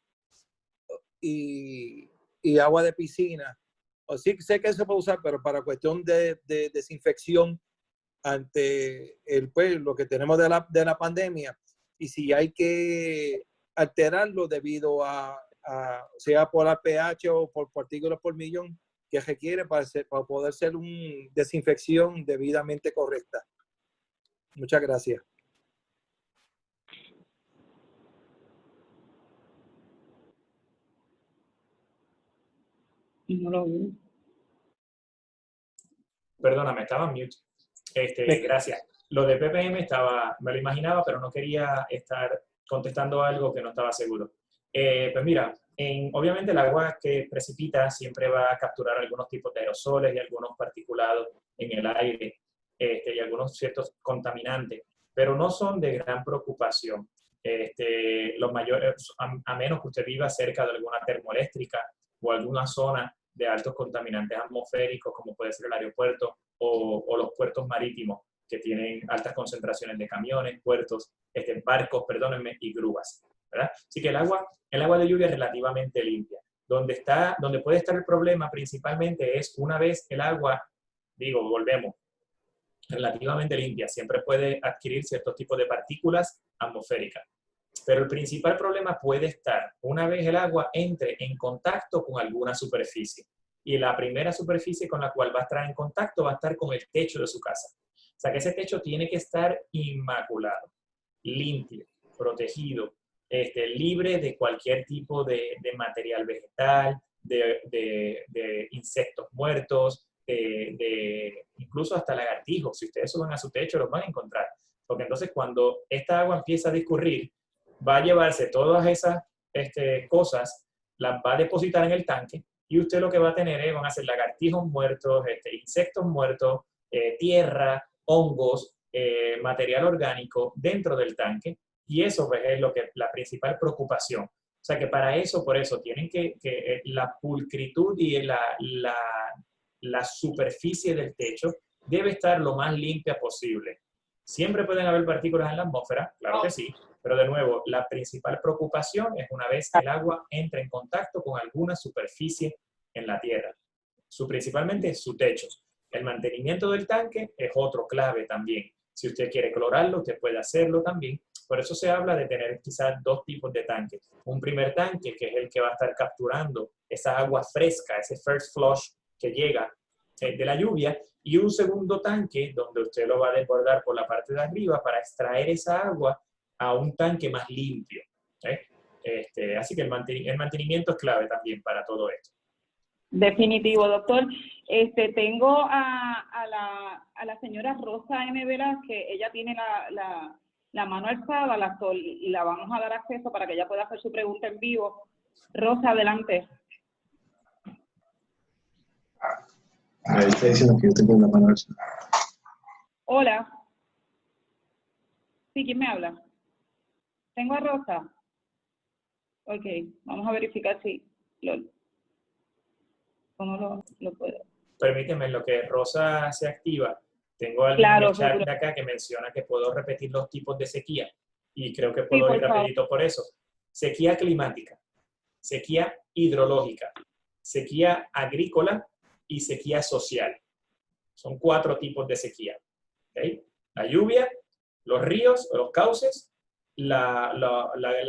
y agua de piscina? O sí, sé que se puede usar, pero para cuestión de desinfección ante lo que tenemos de la pandemia, y si hay que alterarlo debido sea por pH o por partículas por millón que requiere para poder ser una desinfección debidamente correcta. Muchas gracias. no lo vi. Perdóname, estaba en mute. Gracias. Lo de ppm me lo imaginaba, pero no quería estar contestando algo que no estaba seguro. Pues mira, Obviamente el agua que precipita siempre va a capturar algunos tipos de aerosoles y algunos particulados en el aire y algunos ciertos contaminantes, pero no son de gran preocupación. Los mayores, a menos que usted viva cerca de alguna termoeléctrica o alguna zona de altos contaminantes atmosféricos, como puede ser el aeropuerto o los puertos marítimos, que tienen altas concentraciones de camiones, puertos, barcos, perdónenme, y grúas, ¿verdad? Así que el agua de lluvia es relativamente limpia. Donde puede estar el problema principalmente es una vez el agua, volvemos, relativamente limpia, siempre puede adquirir ciertos tipos de partículas atmosféricas. Pero el principal problema puede estar una vez el agua entre en contacto con alguna superficie. Y la primera superficie con la cual va a estar en contacto va a estar con el techo de su casa. O sea que ese techo tiene que estar inmaculado, limpio, protegido, libre de cualquier tipo de material vegetal, de insectos muertos, incluso hasta lagartijos. Si ustedes suben a su techo los van a encontrar. Porque entonces cuando esta agua empieza a discurrir, va a llevarse todas esas cosas, las va a depositar en el tanque y usted lo que va a tener van a ser lagartijos muertos, insectos muertos, tierra, hongos, material orgánico dentro del tanque, y eso pues, es la principal preocupación. O sea que por eso tienen que la pulcritud y la superficie del techo debe estar lo más limpia posible. Siempre pueden haber partículas en la atmósfera, claro que sí, pero de nuevo, la principal preocupación es una vez que el agua entra en contacto con alguna superficie en la tierra, principalmente su techo. El mantenimiento del tanque es otro clave también. Si usted quiere clorarlo, usted puede hacerlo también. Por eso se habla de tener quizás dos tipos de tanques. Un primer tanque, que es el que va a estar capturando esa agua fresca, ese first flush que llega de la lluvia, y un segundo tanque donde usted lo va a desbordar por la parte de arriba para extraer esa agua a un tanque más limpio. Así que el mantenimiento es clave también para todo esto. Definitivo, doctor. Tengo a la señora Rosa M. Veras, que ella tiene la mano alzada, y la vamos a dar acceso para que ella pueda hacer su pregunta en vivo. Rosa, adelante. Ahí está diciendo que yo tengo la mano alzada. Hola. Sí, ¿quién me habla? ¿Tengo a Rosa? Ok, vamos a verificar si ¿cómo lo puedo? Permíteme, en lo que Rosa se activa, tengo algo en el chat de acá que menciona que puedo repetir los tipos de sequía, y creo que puedo ir rapidito por eso. Sequía climática, sequía hidrológica, sequía agrícola y sequía social. Son 4 tipos de sequía. ¿Okay? La lluvia, los ríos o los cauces, la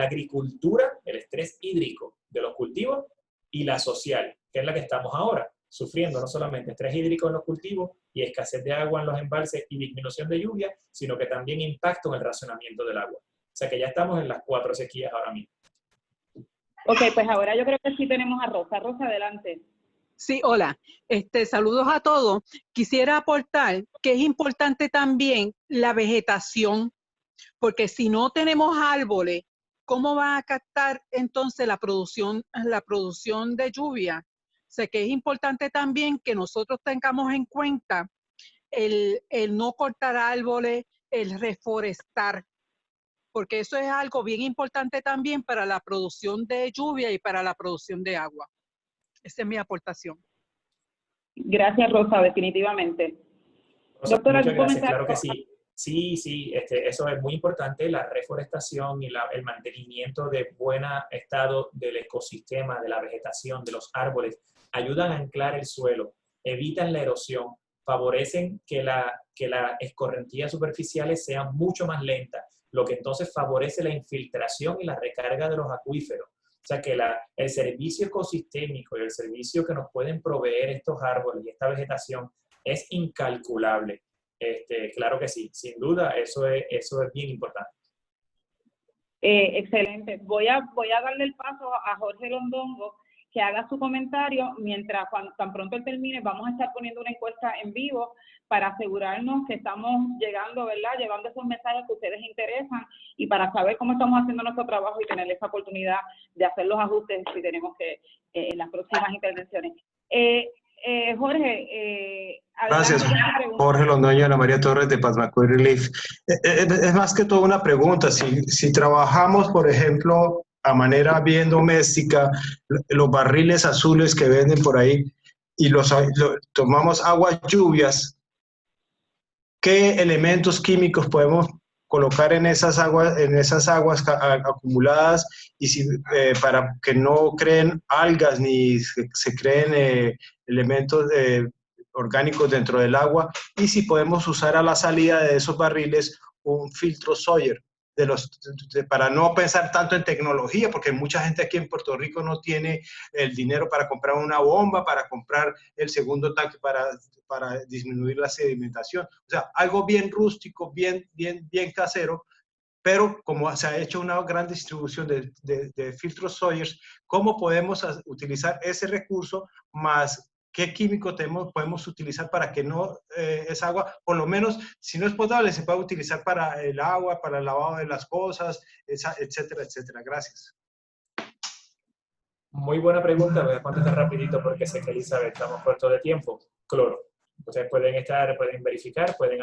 agricultura, el estrés hídrico de los cultivos, y la social, que es la que estamos ahora, sufriendo no solamente estrés hídrico en los cultivos y escasez de agua en los embalses y disminución de lluvia, sino que también impacto en el racionamiento del agua. O sea que ya estamos en las 4 sequías ahora mismo. Ok, pues ahora yo creo que sí tenemos a Rosa. Rosa, adelante. Sí, hola. Saludos a todos. Quisiera aportar que es importante también la vegetación, porque si no tenemos árboles, ¿cómo va a captar entonces la producción de lluvia? O sea, que es importante también que nosotros tengamos en cuenta el no cortar árboles, el reforestar, porque eso es algo bien importante también para la producción de lluvia y para la producción de agua. Esa es mi aportación. Gracias, Rosa, definitivamente. Rosa, doctora, muchas gracias, claro que sí. Sí, eso es muy importante, la reforestación y el mantenimiento de buen estado del ecosistema, de la vegetación, de los árboles, ayudan a anclar el suelo, evitan la erosión, favorecen que las escorrentías superficiales sean mucho más lentas, lo que entonces favorece la infiltración y la recarga de los acuíferos. O sea que el servicio ecosistémico y el servicio que nos pueden proveer estos árboles y esta vegetación es incalculable. Claro que sí, sin duda, eso es bien importante. Excelente. Voy a darle el paso a Jorge Londongo, que haga su comentario. Mientras, tan pronto él termine, vamos a estar poniendo una encuesta en vivo para asegurarnos que estamos llegando, ¿verdad? Llevando esos mensajes que a ustedes interesan y para saber cómo estamos haciendo nuestro trabajo y tener esa oportunidad de hacer los ajustes si tenemos que en las próximas intervenciones. Jorge, Gracias, adelante. Jorge Londoño, Ana María Torres de Paz McCoy Relief. Es más que todo una pregunta. Si trabajamos, por ejemplo, a manera bien doméstica, los barriles azules que venden por ahí y tomamos aguas lluvias, ¿qué elementos químicos podemos colocar en esas aguas acumuladas y para que no creen algas ni se creen elementos orgánicos dentro del agua? Y si podemos usar a la salida de esos barriles un filtro Sawyer para no pensar tanto en tecnología, porque mucha gente aquí en Puerto Rico no tiene el dinero para comprar una bomba, para comprar el segundo tanque para disminuir la sedimentación. O sea, algo bien rústico, bien casero, pero como se ha hecho una gran distribución de filtros Sawyer, ¿cómo podemos utilizar ese recurso más qué químico podemos utilizar para que no esa agua, por lo menos si no es potable, se pueda utilizar para el agua, para el lavado de las cosas, etcétera, etcétera? Gracias. Muy buena pregunta, voy a contestar rapidito porque sé que Elizabeth estamos cortos de tiempo. Cloro. Ustedes pueden verificar, pueden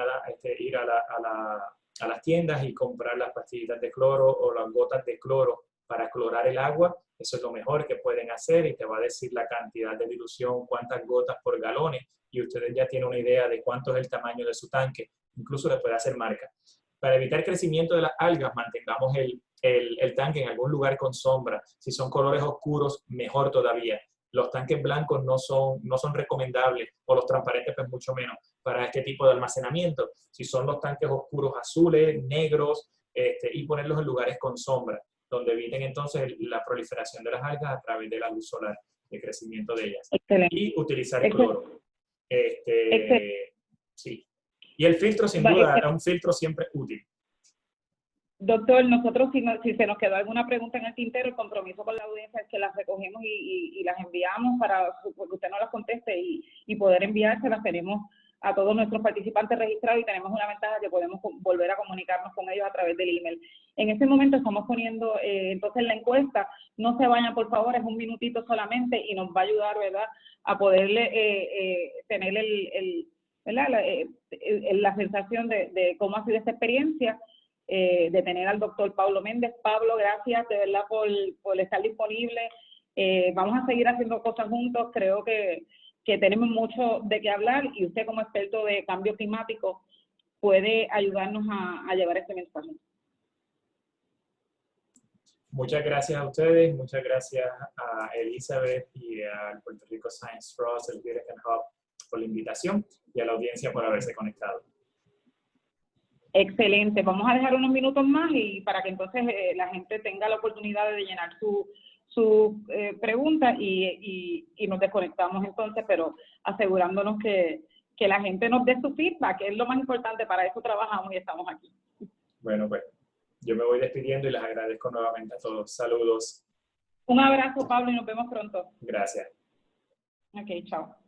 ir a las tiendas y comprar las pastillitas de cloro o las gotas de cloro para clorar el agua. Eso es lo mejor que pueden hacer y te va a decir la cantidad de dilución, cuántas gotas por galones, y ustedes ya tienen una idea de cuánto es el tamaño de su tanque. Incluso les puede hacer marca. Para evitar crecimiento de las algas, mantengamos el tanque en algún lugar con sombra. Si son colores oscuros, mejor todavía. Los tanques blancos no son recomendables, o los transparentes pues mucho menos, para este tipo de almacenamiento. Si son los tanques oscuros azules, negros, y ponerlos en lugares con sombra, donde eviten entonces la proliferación de las algas a través de la luz solar, el crecimiento de ellas. Excelente. Y utilizar cloro. Sí. Y el filtro, sin duda, es un filtro siempre útil. Doctor, nosotros si se nos quedó alguna pregunta en el tintero, el compromiso con la audiencia es que las recogemos y las enviamos para que usted no las conteste y poder enviárselas. Tenemos a todos nuestros participantes registrados y tenemos una ventaja que podemos volver a comunicarnos con ellos a través del email. En este momento estamos poniendo entonces la encuesta. No se vayan, por favor, es un minutito solamente y nos va a ayudar, ¿verdad?, a poderle tener la sensación de cómo ha sido esta experiencia. De tener al doctor Pablo Méndez. Pablo, gracias de verdad por estar disponible. Vamos a seguir haciendo cosas juntos. Creo que tenemos mucho de qué hablar y usted como experto de cambio climático puede ayudarnos a llevar este mensaje. Muchas gracias a ustedes, muchas gracias a Elizabeth y al Puerto Rico Science Trust, el Hurricane Hub, por la invitación y a la audiencia por haberse conectado. Excelente. Vamos a dejar unos minutos más y para que entonces la gente tenga la oportunidad de llenar su pregunta y nos desconectamos entonces, pero asegurándonos que la gente nos dé su feedback, que es lo más importante. Para eso trabajamos y estamos aquí. Bueno, pues yo me voy despidiendo y les agradezco nuevamente a todos. Saludos. Un abrazo, Pablo, y nos vemos pronto. Gracias. Ok, chao.